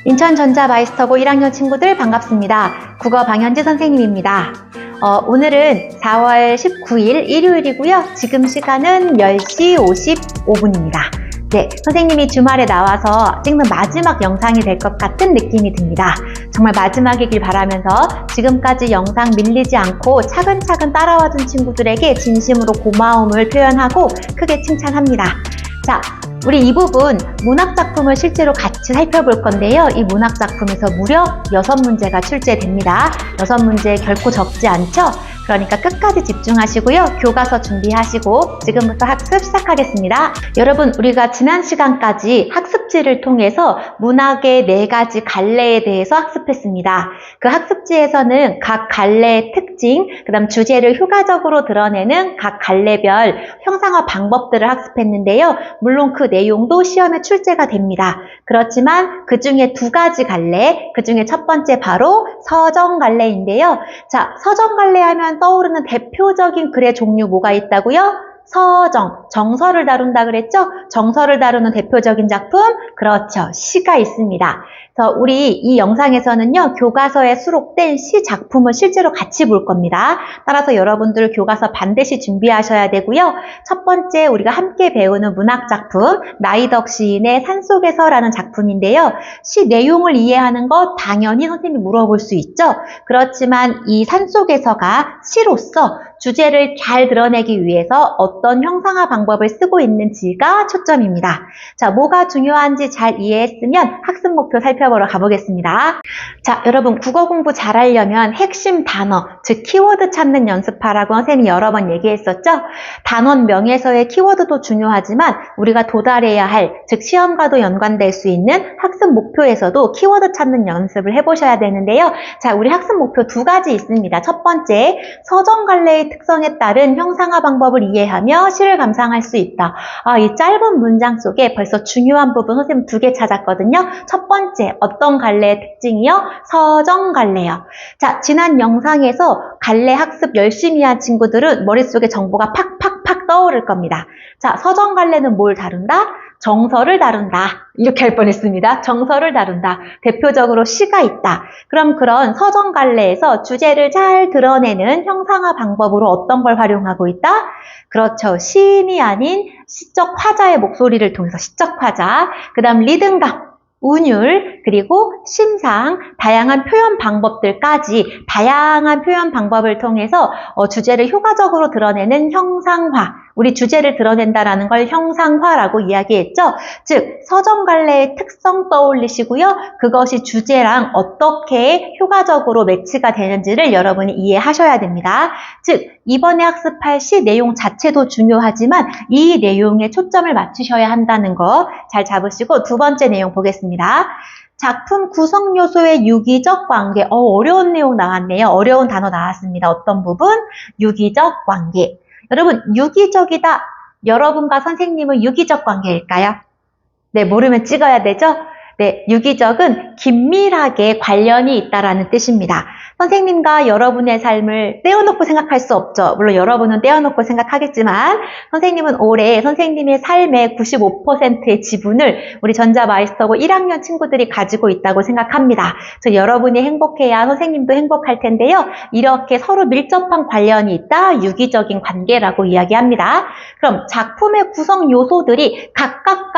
인천전자마이스터고 1학년 친구들 반갑습니다. 국어 방현지 선생님입니다. 오늘은 4월 19일 일요일이고요. 지금 시간은 10시 55분입니다. 네, 선생님이 주말에 나와서 찍는 마지막 영상이 될 것 같은 느낌이 듭니다. 정말 마지막이길 바라면서 지금까지 영상 밀리지 않고 차근차근 따라와준 친구들에게 진심으로 고마움을 표현하고 크게 칭찬합니다. 자, 우리 이 부분 문학작품을 실제로 같이 살펴볼 건데요. 이 문학작품에서 무려 6문제가 출제됩니다. 6문제 결코 적지 않죠? 그러니까 끝까지 집중하시고요. 교과서 준비하시고 지금부터 학습 시작하겠습니다. 여러분, 우리가 지난 시간까지 학습지를 통해서 문학의 4가지 갈래에 대해서 학습했습니다. 그 학습지에서는 각 갈래의 특징, 그 다음 주제를 효과적으로 드러내는 각 갈래별 형상화 방법들을 학습했는데요. 물론 그 내용도 시험에 출제가 됩니다. 그렇지만 그 중에 2가지 갈래, 그 중에 첫 번째 바로 서정 갈래인데요. 자, 서정 갈래 하면 떠오르는 대표적인 글의 종류 뭐가 있다고요? 서정, 정서를 다룬다 그랬죠? 정서를 다루는 대표적인 작품, 그렇죠, 시가 있습니다. 그래서 우리 이 영상에서는요, 교과서에 수록된 시 작품을 실제로 같이 볼 겁니다. 따라서 여러분들 교과서 반드시 준비하셔야 되고요. 첫 번째 우리가 함께 배우는 문학 작품, 나이덕 시인의 산속에서라는 작품인데요. 시 내용을 이해하는 거 당연히 선생님이 물어볼 수 있죠. 그렇지만 이 산속에서가 시로서 주제를 잘 드러내기 위해서 어떤 형상화 방법을 쓰고 있는지가 초점입니다. 자, 뭐가 중요한지 잘 이해했으면 학습 목표 살펴보러 가보겠습니다. 자, 여러분 국어 공부 잘하려면 핵심 단어, 즉 키워드 찾는 연습하라고 선생님이 여러 번 얘기했었죠. 단원 명에서의 키워드도 중요하지만 우리가 도달해야 할, 즉 시험과도 연관될 수 있는 학습 목표에서도 키워드 찾는 연습을 해보셔야 되는데요. 자, 우리 학습 목표 2가지 있습니다. 첫 번째, 서정 갈래의 특성에 따른 형상화 방법을 이해하며 시를 감상할 수 있다. 이 짧은 문장 속에 벌써 중요한 부분 선생님 2개 찾았거든요. 첫 번째, 어떤 갈래의 특징이요? 서정 갈래요. 자, 지난 영상에서 갈래 학습 열심히 한 친구들은 머릿속에 정보가 팍팍팍 떠오를 겁니다. 자, 서정 갈래는 뭘 다룬다? 정서를 다룬다. 이렇게 할 뻔했습니다. 정서를 다룬다. 대표적으로 시가 있다. 그럼 그런 서정 갈래에서 주제를 잘 드러내는 형상화 방법으로 어떤 걸 활용하고 있다? 그렇죠. 시인이 아닌 시적 화자의 목소리를 통해서 시적 화자, 그 다음 리듬감, 운율, 그리고 심상, 다양한 표현 방법들까지 다양한 표현 방법을 통해서 주제를 효과적으로 드러내는 형상화, 우리 주제를 드러낸다라는 걸 형상화라고 이야기했죠. 즉, 서정 갈래의 특성 떠올리시고요. 그것이 주제랑 어떻게 효과적으로 매치가 되는지를 여러분이 이해하셔야 됩니다. 즉, 이번에 학습할 시 내용 자체도 중요하지만 이 내용에 초점을 맞추셔야 한다는 거 잘 잡으시고 두 번째 내용 보겠습니다. 작품 구성 요소의 유기적 관계. 어려운 내용 나왔네요. 어려운 단어 나왔습니다. 어떤 부분? 유기적 관계. 여러분, 유기적이다. 여러분과 선생님은 유기적 관계일까요? 네, 모르면 찍어야 되죠? 네, 유기적은 긴밀하게 관련이 있다라는 뜻입니다. 선생님과 여러분의 삶을 떼어놓고 생각할 수 없죠. 물론 여러분은 떼어놓고 생각하겠지만 선생님은 올해 선생님의 삶의 95%의 지분을 우리 전자마이스터고 1학년 친구들이 가지고 있다고 생각합니다. 그래서 여러분이 행복해야 선생님도 행복할 텐데요. 이렇게 서로 밀접한 관련이 있다. 유기적인 관계라고 이야기합니다. 그럼 작품의 구성 요소들이 각각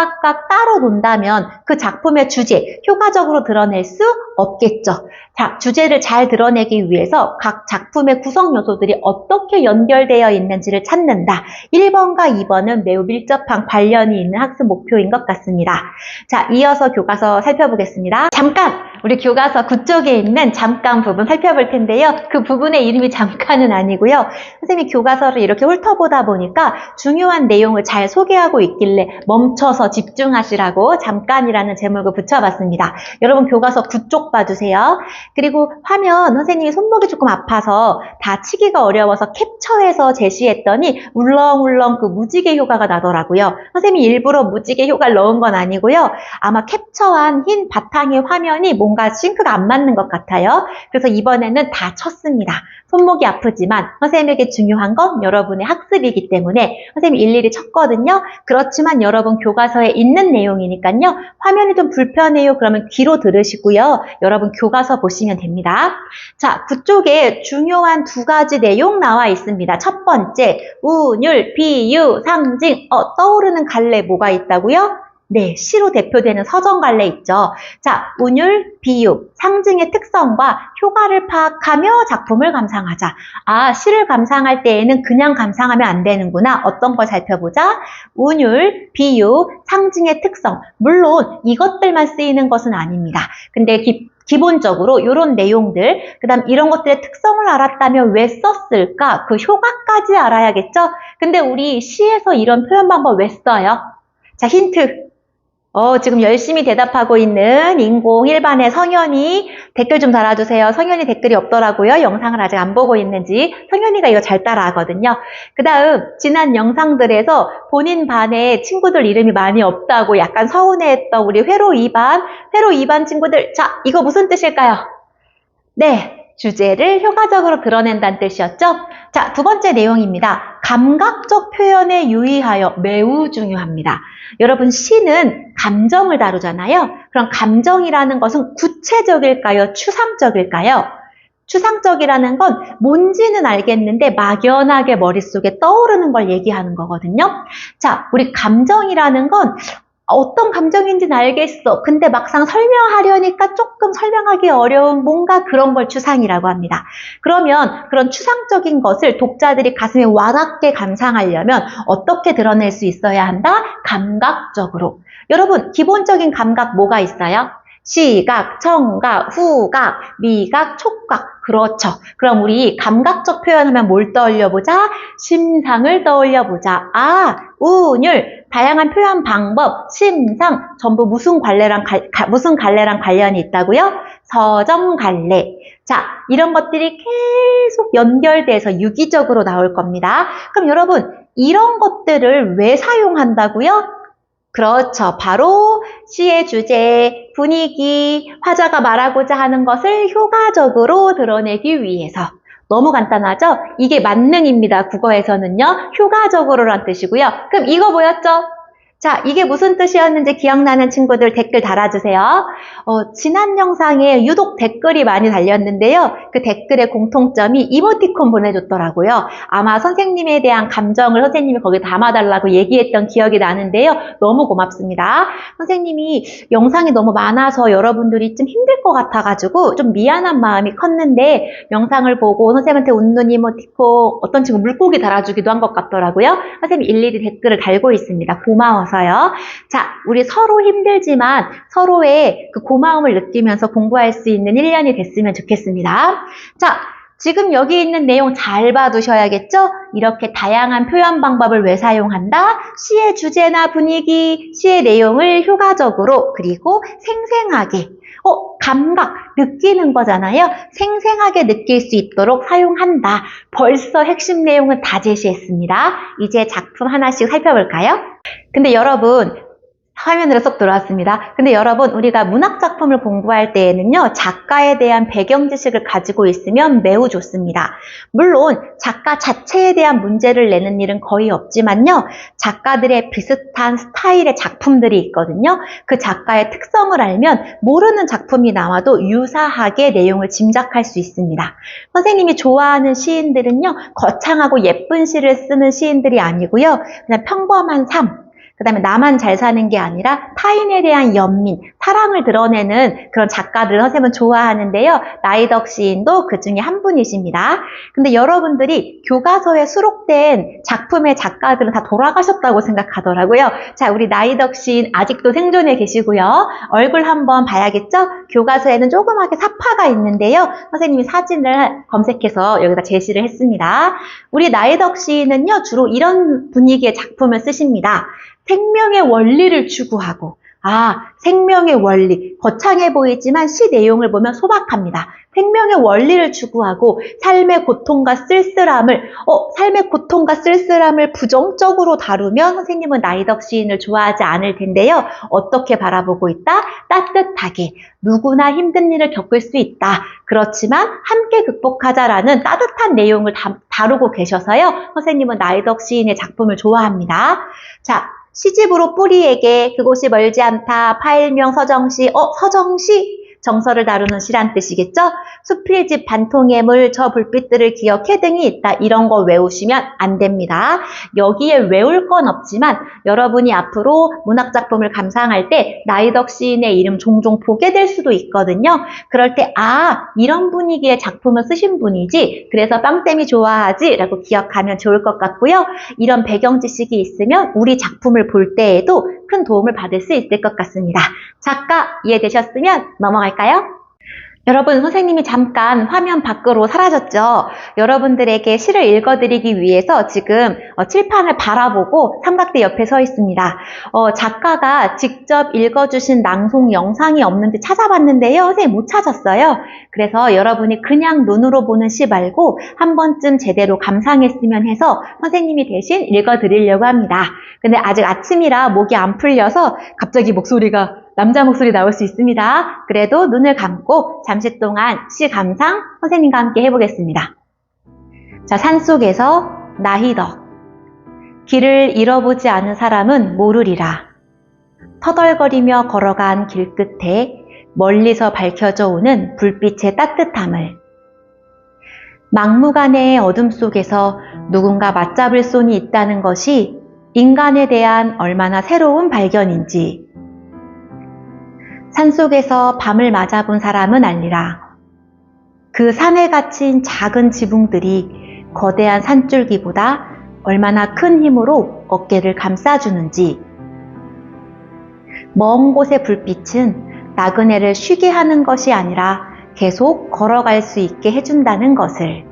따로 논다면 그 작품의 주제, 효과적으로 드러낼 수 없겠죠. 자, 주제를 잘 드러내기 위해서 각 작품의 구성 요소들이 어떻게 연결되어 있는지를 찾는다. 1번과 2번은 매우 밀접한 관련이 있는 학습 목표인 것 같습니다. 자, 이어서 교과서 살펴보겠습니다. 잠깐! 우리 교과서 9쪽에 있는 잠깐 부분 살펴볼 텐데요. 그 부분의 이름이 잠깐은 아니고요. 선생님이 교과서를 이렇게 훑어보다 보니까 중요한 내용을 잘 소개하고 있길래 멈춰서 집중하시라고 잠깐이라는 제목을 붙여봤습니다. 여러분 교과서 9쪽 봐주세요. 그리고 화면 선생님이 손목이 조금 아파서 다 치기가 어려워서 캡처해서 제시했더니 울렁울렁 그 무지개 효과가 나더라고요. 선생님이 일부러 무지개 효과를 넣은 건 아니고요. 아마 캡처한 흰 바탕의 화면이 뭔가 뭔가 싱크가 안 맞는 것 같아요. 그래서 이번에는 다 쳤습니다. 손목이 아프지만 선생님에게 중요한 건 여러분의 학습이기 때문에 선생님이 일일이 쳤거든요. 그렇지만 여러분 교과서에 있는 내용이니까요. 화면이 좀 불편해요. 그러면 귀로 들으시고요. 여러분 교과서 보시면 됩니다. 자, 그쪽에 중요한 두 가지 내용 나와 있습니다. 첫 번째, 운율, 비유, 상징. 떠오르는 갈래 뭐가 있다고요? 네, 시로 대표되는 서정갈래 있죠. 자, 운율, 비유, 상징의 특성과 효과를 파악하며 작품을 감상하자. 아, 시를 감상할 때에는 그냥 감상하면 안 되는구나. 어떤 걸 살펴보자. 운율, 비유, 상징의 특성. 물론 이것들만 쓰이는 것은 아닙니다. 근데 기본적으로 이런 내용들, 그 다음 이런 것들의 특성을 알았다면 왜 썼을까? 그 효과까지 알아야겠죠? 근데 우리 시에서 이런 표현 방법 왜 써요? 자, 힌트. 지금 열심히 대답하고 있는 인공 1반의 성현이 댓글 좀 달아주세요. 성현이 댓글이 없더라고요. 영상을 아직 안 보고 있는지. 성현이가 이거 잘 따라하거든요. 그 다음 지난 영상들에서 본인 반에 친구들 이름이 많이 없다고 약간 서운해했던 우리 회로 2반 친구들. 자, 이거 무슨 뜻일까요? 네. 주제를 효과적으로 드러낸다는 뜻이었죠? 자, 두 번째 내용입니다. 감각적 표현에 유의하여 매우 중요합니다. 여러분, 시는 감정을 다루잖아요. 그럼 감정이라는 것은 구체적일까요? 추상적일까요? 추상적이라는 건 뭔지는 알겠는데 막연하게 머릿속에 떠오르는 걸 얘기하는 거거든요. 자, 우리 감정이라는 건 어떤 감정인지는 알겠어. 근데 막상 설명하려니까 조금 설명하기 어려운 뭔가 그런 걸 추상이라고 합니다. 그러면 그런 추상적인 것을 독자들이 가슴에 와닿게 감상하려면 어떻게 드러낼 수 있어야 한다? 감각적으로. 여러분, 기본적인 감각 뭐가 있어요? 시각, 청각, 후각, 미각, 촉각. 그렇죠. 그럼 우리 감각적 표현하면 뭘 떠올려보자? 심상을 떠올려보자. 아, 운율, 다양한 표현 방법, 심상, 전부 무슨 갈래랑 관련이 있다고요? 서정갈래. 자, 이런 것들이 계속 연결돼서 유기적으로 나올 겁니다. 그럼 여러분, 이런 것들을 왜 사용한다고요? 그렇죠. 바로 시의 주제, 분위기, 화자가 말하고자 하는 것을 효과적으로 드러내기 위해서. 너무 간단하죠? 이게 만능입니다. 국어에서는요. 효과적으로란 뜻이고요. 그럼 이거 뭐였죠? 자, 이게 무슨 뜻이었는지 기억나는 친구들 댓글 달아주세요. 지난 영상에 유독 댓글이 많이 달렸는데요. 그 댓글의 공통점이 이모티콘 보내줬더라고요. 아마 선생님에 대한 감정을 선생님이 거기에 담아달라고 얘기했던 기억이 나는데요. 너무 고맙습니다. 선생님이 영상이 너무 많아서 여러분들이 좀 힘들 것 같아가지고 좀 미안한 마음이 컸는데 영상을 보고 선생님한테 웃는 이모티콘 어떤 친구 물고기 달아주기도 한 것 같더라고요. 선생님이 일일이 댓글을 달고 있습니다. 고마워서요. 자, 우리 서로 힘들지만 서로의 그 고마움을 느끼면서 공부할 수 있는 1년이 됐으면 좋겠습니다. 자, 지금 여기 있는 내용 잘 봐두셔야겠죠? 이렇게 다양한 표현 방법을 왜 사용한다? 시의 주제나 분위기, 시의 내용을 효과적으로 그리고 생생하게 감각, 느끼는 거잖아요. 생생하게 느낄 수 있도록 사용한다. 벌써 핵심 내용은 다 제시했습니다. 이제 작품 하나씩 살펴볼까요? 근데 여러분, 화면으로 쏙 들어왔습니다. 근데 여러분, 우리가 문학작품을 공부할 때에는요, 작가에 대한 배경 지식을 가지고 있으면 매우 좋습니다. 물론 작가 자체에 대한 문제를 내는 일은 거의 없지만요, 작가들의 비슷한 스타일의 작품들이 있거든요. 그 작가의 특성을 알면 모르는 작품이 나와도 유사하게 내용을 짐작할 수 있습니다. 선생님이 좋아하는 시인들은요, 거창하고 예쁜 시를 쓰는 시인들이 아니고요, 그냥 평범한 삶, 그 다음에 나만 잘 사는 게 아니라 타인에 대한 연민, 사랑을 드러내는 그런 작가들을 선생님은 좋아하는데요. 나이덕 시인도 그 중에 한 분이십니다. 근데 여러분들이 교과서에 수록된 작품의 작가들은 다 돌아가셨다고 생각하더라고요. 자, 우리 나이덕 시인 아직도 생존해 계시고요. 얼굴 한번 봐야겠죠? 교과서에는 조그맣게 사파가 있는데요. 선생님이 사진을 검색해서 여기다 제시를 했습니다. 우리 나이덕 시인은요, 주로 이런 분위기의 작품을 쓰십니다. 생명의 원리를 추구하고, 생명의 원리, 거창해 보이지만 시 내용을 보면 소박합니다. 생명의 원리를 추구하고 삶의 고통과 쓸쓸함을 부정적으로 다루면 선생님은 나이덕 시인을 좋아하지 않을 텐데요. 어떻게 바라보고 있다? 따뜻하게. 누구나 힘든 일을 겪을 수 있다. 그렇지만 함께 극복하자라는 따뜻한 내용을 다루고 계셔서요. 선생님은 나이덕 시인의 작품을 좋아합니다. 자, 시집으로 뿌리에게 그곳이 멀지 않다. 파일명 서정시. 서정시? 정서를 다루는 시란 뜻이겠죠? 수필집 반통의 물, 저 불빛들을 기억해 등이 있다. 이런 거 외우시면 안 됩니다. 여기에 외울 건 없지만 여러분이 앞으로 문학작품을 감상할 때 나이덕 시인의 이름 종종 보게 될 수도 있거든요. 그럴 때 이런 분위기의 작품을 쓰신 분이지, 그래서 빵쌤이 좋아하지 라고 기억하면 좋을 것 같고요. 이런 배경 지식이 있으면 우리 작품을 볼 때에도 큰 도움을 받을 수 있을 것 같습니다. 작가 이해되셨으면 넘어갈까요? 여러분, 선생님이 잠깐 화면 밖으로 사라졌죠? 여러분들에게 시를 읽어드리기 위해서 지금 칠판을 바라보고 삼각대 옆에 서 있습니다. 작가가 직접 읽어주신 낭송 영상이 없는지 찾아봤는데요. 선생님 못 찾았어요. 그래서 여러분이 그냥 눈으로 보는 시 말고 한 번쯤 제대로 감상했으면 해서 선생님이 대신 읽어드리려고 합니다. 근데 아직 아침이라 목이 안 풀려서 갑자기 남자 목소리 나올 수 있습니다. 그래도 눈을 감고 잠시 동안 시 감상 선생님과 함께 해보겠습니다. 자, 산속에서 나희덕. 길을 잃어보지 않은 사람은 모르리라. 터덜거리며 걸어간 길 끝에 멀리서 밝혀져 오는 불빛의 따뜻함을. 막무가내의 어둠 속에서 누군가 맞잡을 손이 있다는 것이 인간에 대한 얼마나 새로운 발견인지. 산속에서 밤을 맞아본 사람은 알리라. 그 산에 갇힌 작은 지붕들이 거대한 산줄기보다 얼마나 큰 힘으로 어깨를 감싸주는지. 먼 곳의 불빛은 나그네를 쉬게 하는 것이 아니라 계속 걸어갈 수 있게 해준다는 것을.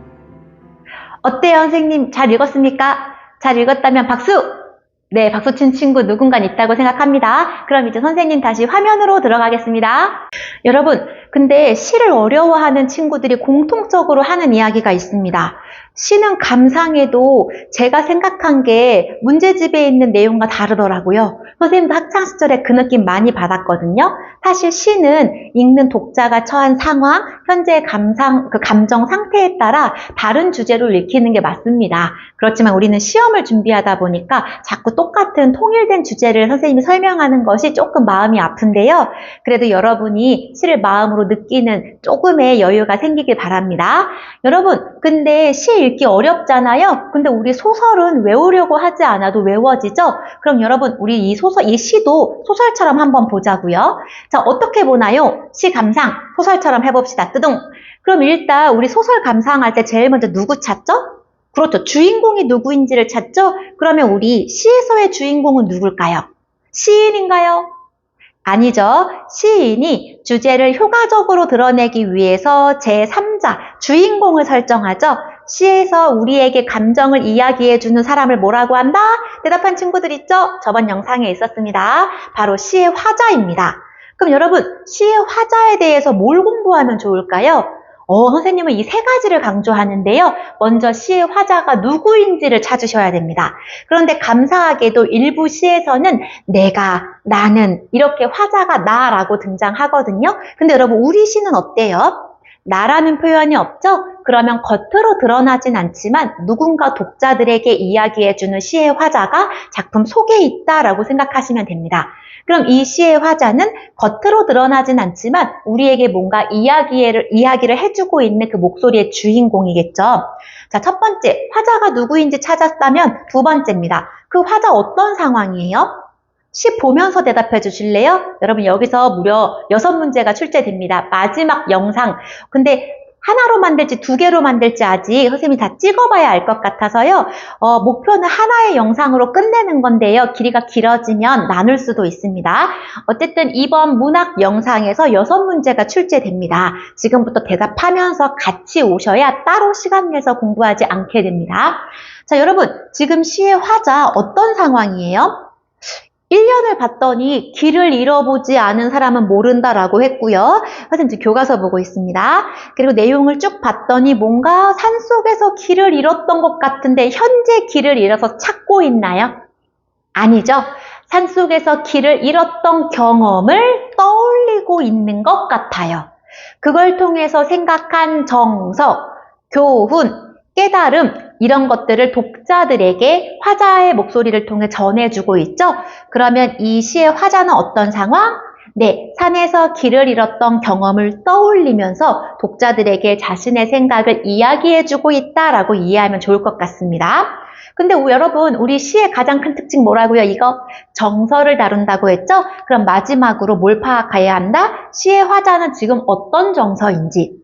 어때요, 선생님? 잘 읽었습니까? 잘 읽었다면 박수! 네, 박수친 친구 누군가 있다고 생각합니다. 그럼 이제 선생님 다시 화면으로 들어가겠습니다. 여러분, 근데 시를 어려워하는 친구들이 공통적으로 하는 이야기가 있습니다. 시는 감상해도 제가 생각한 게 문제집에 있는 내용과 다르더라고요. 선생님도 학창시절에 그 느낌 많이 받았거든요. 사실 시는 읽는 독자가 처한 상황, 현재의 감정 상태에 따라 다른 주제로 읽히는 게 맞습니다. 그렇지만 우리는 시험을 준비하다 보니까 자꾸 똑같은 통일된 주제를 선생님이 설명하는 것이 조금 마음이 아픈데요. 그래도 여러분이 시를 마음으로 느끼는 조금의 여유가 생기길 바랍니다. 여러분, 근데 시 읽기 어렵잖아요. 근데 우리 소설은 외우려고 하지 않아도 외워지죠? 그럼 여러분, 우리 이 시도 소설처럼 한번 보자고요. 자, 어떻게 보나요? 시 감상, 소설처럼 해봅시다. 뜨둥. 그럼 일단 우리 소설 감상할 때 제일 먼저 누구 찾죠? 그렇죠. 주인공이 누구인지를 찾죠? 그러면 우리 시에서의 주인공은 누굴까요? 시인인가요? 아니죠. 시인이 주제를 효과적으로 드러내기 위해서 제3자, 주인공을 설정하죠. 시에서 우리에게 감정을 이야기해주는 사람을 뭐라고 한다? 대답한 친구들 있죠? 저번 영상에 있었습니다. 바로 시의 화자입니다. 그럼 여러분, 시의 화자에 대해서 뭘 공부하면 좋을까요? 선생님은 이 세 가지를 강조하는데요. 먼저 시의 화자가 누구인지를 찾으셔야 됩니다. 그런데 감사하게도 일부 시에서는 내가, 나는 이렇게 화자가 나라고 등장하거든요. 근데 여러분, 우리 시는 어때요? 나라는 표현이 없죠? 그러면 겉으로 드러나진 않지만 누군가 독자들에게 이야기해주는 시의 화자가 작품 속에 있다라고 생각하시면 됩니다. 그럼 이 시의 화자는 겉으로 드러나진 않지만 우리에게 뭔가 이야기를 해주고 있는 그 목소리의 주인공이겠죠. 자, 첫 번째, 화자가 누구인지 찾았다면 두 번째입니다. 그 화자 어떤 상황이에요? 시 보면서 대답해 주실래요? 여러분, 여기서 무려 6문제가 출제됩니다. 마지막 영상. 근데 하나로 만들지 두 개로 만들지 아직 선생님이 다 찍어봐야 알 것 같아서요. 목표는 하나의 영상으로 끝내는 건데요. 길이가 길어지면 나눌 수도 있습니다. 어쨌든 이번 문학 영상에서 6문제가 출제됩니다. 지금부터 대답하면서 같이 오셔야 따로 시간 내서 공부하지 않게 됩니다. 자, 여러분, 지금 시의 화자 어떤 상황이에요? 1년을 봤더니 길을 잃어보지 않은 사람은 모른다라고 했고요. 선생님 교과서 보고 있습니다. 그리고 내용을 쭉 봤더니 뭔가 산속에서 길을 잃었던 것 같은데 현재 길을 잃어서 찾고 있나요? 아니죠. 산속에서 길을 잃었던 경험을 떠올리고 있는 것 같아요. 그걸 통해서 생각한 정서, 교훈, 깨달음 이런 것들을 독자들에게 화자의 목소리를 통해 전해주고 있죠. 그러면 이 시의 화자는 어떤 상황? 네, 산에서 길을 잃었던 경험을 떠올리면서 독자들에게 자신의 생각을 이야기해주고 있다라고 이해하면 좋을 것 같습니다. 근데 여러분, 우리 시의 가장 큰 특징 뭐라고요? 이거 정서를 다룬다고 했죠? 그럼 마지막으로 뭘 파악해야 한다? 시의 화자는 지금 어떤 정서인지.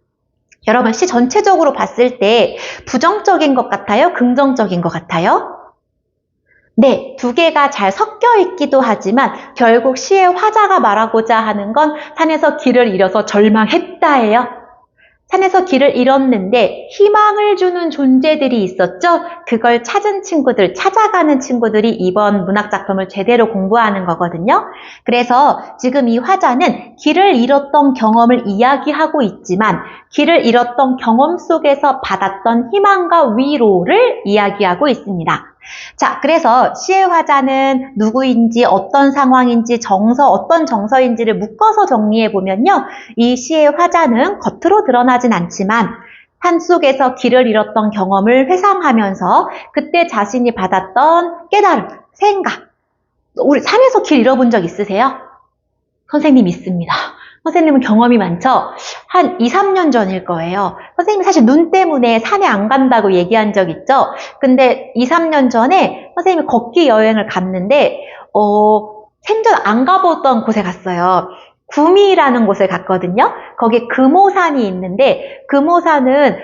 여러분, 시 전체적으로 봤을 때 부정적인 것 같아요? 긍정적인 것 같아요? 네, 두 개가 잘 섞여 있기도 하지만 결국 시의 화자가 말하고자 하는 건 산에서 길을 잃어서 절망했다예요. 산에서 길을 잃었는데 희망을 주는 존재들이 있었죠. 그걸 찾은 친구들, 찾아가는 친구들이 이번 문학작품을 제대로 공부하는 거거든요. 그래서 지금 이 화자는 길을 잃었던 경험을 이야기하고 있지만 길을 잃었던 경험 속에서 받았던 희망과 위로를 이야기하고 있습니다. 자, 그래서 시의 화자는 누구인지 어떤 상황인지 어떤 정서인지를 묶어서 정리해보면요. 이 시의 화자는 겉으로 드러나진 않지만 산속에서 길을 잃었던 경험을 회상하면서 그때 자신이 받았던 깨달음, 생각. 우리 산에서 길 잃어본 적 있으세요? 선생님 있습니다. 선생님은 경험이 많죠? 한 2, 3년 전일 거예요. 선생님이 사실 눈 때문에 산에 안 간다고 얘기한 적 있죠? 근데 2, 3년 전에 선생님이 걷기 여행을 갔는데 생전 안 가보던 곳에 갔어요. 구미라는 곳에 갔거든요. 거기 금오산이 있는데 금오산은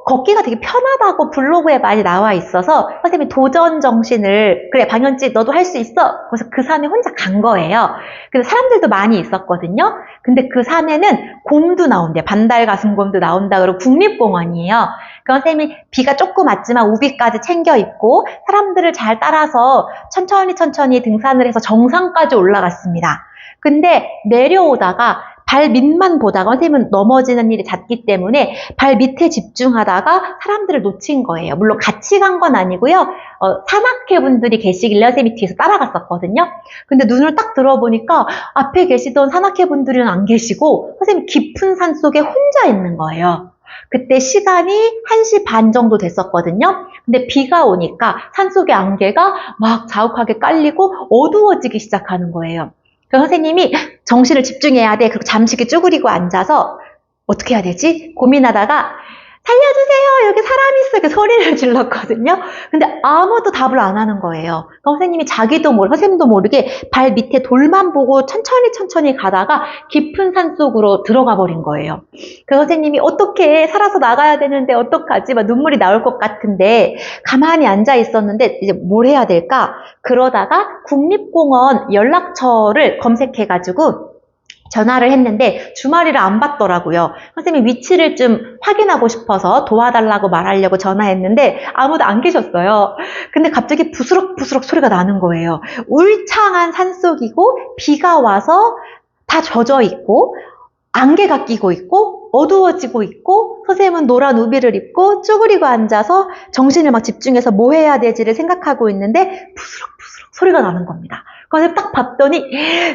걷기가 되게 편하다고 블로그에 많이 나와 있어서 선생님이 도전 정신을 그래 방현지 너도 할 수 있어. 그래서 그 산에 혼자 간 거예요. 근데 사람들도 많이 있었거든요. 근데 그 산에는 곰도 나온대. 반달가슴곰도 나온다 그러고 국립공원이에요. 그 선생님이 비가 조금 왔지만 우비까지 챙겨 입고 사람들을 잘 따라서 천천히 등산을 해서 정상까지 올라갔습니다. 근데 내려오다가 발 밑만 보다가 선생님은 넘어지는 일이 잦기 때문에 발 밑에 집중하다가 사람들을 놓친 거예요. 물론 같이 간 건 아니고요. 산악회 분들이 계시길래 선생님이 뒤에서 따라갔었거든요. 근데 눈을 딱 들어보니까 앞에 계시던 산악회 분들은 안 계시고 선생님이 깊은 산 속에 혼자 있는 거예요. 그때 시간이 1시 반 정도 됐었거든요. 근데 비가 오니까 산속의 안개가 막 자욱하게 깔리고 어두워지기 시작하는 거예요. 그래서 선생님이 정신을 집중해야 돼. 그리고 잠시 쭈그리고 앉아서 어떻게 해야 되지? 고민하다가 살려주세요! 여기 사람이 있어! 이렇게 소리를 질렀거든요. 근데 아무도 답을 안 하는 거예요. 선생님이 선생님도 모르게 발 밑에 돌만 보고 천천히 가다가 깊은 산 속으로 들어가 버린 거예요. 그래서 선생님이 어떻게 살아서 나가야 되는데 어떡하지? 막 눈물이 나올 것 같은데 가만히 앉아 있었는데 이제 뭘 해야 될까? 그러다가 국립공원 연락처를 검색해가지고 전화를 했는데 주말이라 안 받더라고요. 선생님이 위치를 좀 확인하고 싶어서 도와달라고 말하려고 전화했는데 아무도 안 계셨어요. 근데 갑자기 부스럭부스럭 소리가 나는 거예요. 울창한 산속이고 비가 와서 다 젖어 있고 안개가 끼고 있고 어두워지고 있고 선생님은 노란 우비를 입고 쭈그리고 앉아서 정신을 막 집중해서 뭐 해야 되지를 생각하고 있는데 부스럭부스럭 소리가 나는 겁니다. 그래서 딱 봤더니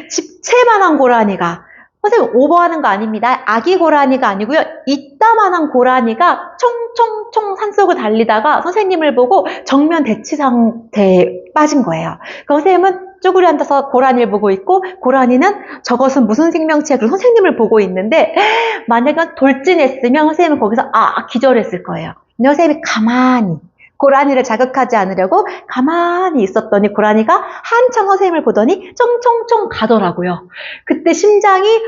집채만한 고라니가 선생님 오버하는 거 아닙니다. 아기 고라니가 아니고요. 이따만한 고라니가 총총총 산속을 달리다가 선생님을 보고 정면 대치 상태에 빠진 거예요. 그 선생님은 쭈그려 앉아서 고라니를 보고 있고 고라니는 저것은 무슨 생명체야? 그 선생님을 보고 있는데 만약에 돌진했으면 선생님은 거기서 기절했을 거예요. 근데 선생님이 가만히 고라니를 자극하지 않으려고 가만히 있었더니 고라니가 한참 선생님을 보더니 총총총 가더라고요. 그때 심장이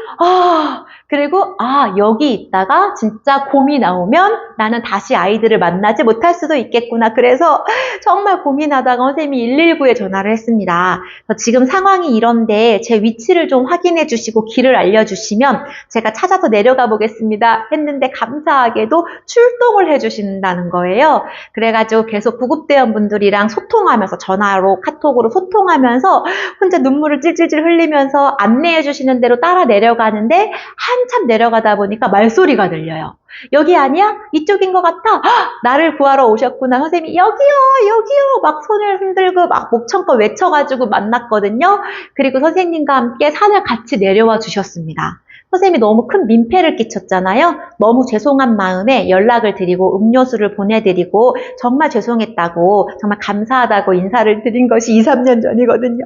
그리고 여기 있다가 진짜 곰이 나오면 나는 다시 아이들을 만나지 못할 수도 있겠구나. 그래서 정말 고민하다가 선생님이 119에 전화를 했습니다. 지금 상황이 이런데 제 위치를 좀 확인해 주시고 길을 알려주시면 제가 찾아서 내려가 보겠습니다. 했는데 감사하게도 출동을 해 주신다는 거예요. 그래가지고 계속 구급대원분들이랑 소통하면서 전화로 카톡으로 소통하면서 혼자 눈물을 찔찔찔 흘리면서 안내해 주시는 대로 따라 내려가는데 한참 내려가다 보니까 말소리가 들려요. 여기 아니야? 이쪽인 것 같아? 헉, 나를 구하러 오셨구나. 선생님이 여기요 여기요 막 손을 흔들고 막 목청껏 외쳐가지고 만났거든요. 그리고 선생님과 함께 산을 같이 내려와 주셨습니다. 선생님이 너무 큰 민폐를 끼쳤잖아요. 너무 죄송한 마음에 연락을 드리고 음료수를 보내드리고 정말 죄송했다고 정말 감사하다고 인사를 드린 것이 2, 3년 전이거든요.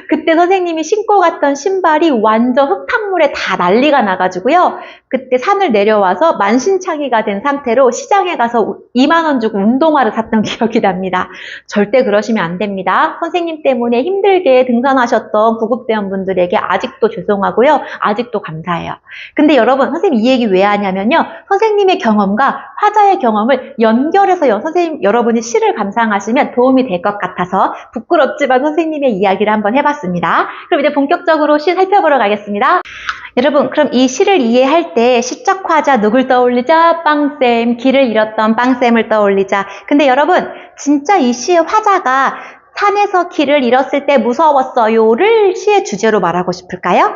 그때 선생님이 신고 갔던 신발이 완전 흙탕물에 다 난리가 나가지고요. 그때 산을 내려와서 만신창이가 된 상태로 시장에 가서 2만 원 주고 운동화를 샀던 기억이 납니다. 절대 그러시면 안 됩니다. 선생님 때문에 힘들게 등산하셨던 구급대원분들에게 아직도 죄송하고요. 아직도 감사해요. 근데 여러분, 선생님 이 얘기 왜 하냐면요. 선생님의 경험과 화자의 경험을 연결해서 선생님, 여러분이 시를 감상하시면 도움이 될 것 같아서 부끄럽지만 선생님의 이야기를 한번 해봤습니다. 그럼 이제 본격적으로 시 살펴보러 가겠습니다. 여러분, 그럼 이 시를 이해할 때 시적 화자 누굴 떠올리자? 빵쌤, 길을 잃었던 빵쌤을 떠올리자. 근데 여러분, 진짜 이 시의 화자가 산에서 길을 잃었을 때 무서웠어요를 시의 주제로 말하고 싶을까요?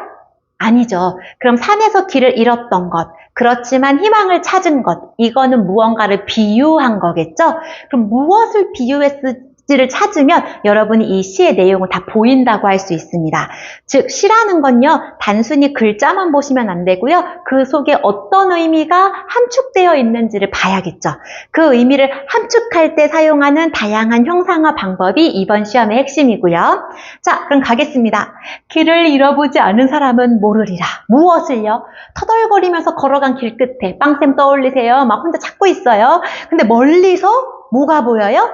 아니죠. 그럼 산에서 길을 잃었던 것, 그렇지만 희망을 찾은 것, 이거는 무언가를 비유한 거겠죠? 그럼 무엇을 비유했을지를 찾으면 여러분이 이 시의 내용을 다 보인다고 할 수 있습니다. 즉, 시라는 건요, 단순히 글자만 보시면 안 되고요. 그 속에 어떤 의미가 함축되어 있는지를 봐야겠죠. 그 의미를 함축할 때 사용하는 다양한 형상화 방법이 이번 시험의 핵심이고요. 자, 그럼 가겠습니다. 길을 잃어보지 않은 사람은 모르리라. 무엇을요? 터덜거리면서 걸어간 길 끝에 빵쌤 떠올리세요. 막 혼자 찾고 있어요. 근데 멀리서 뭐가 보여요?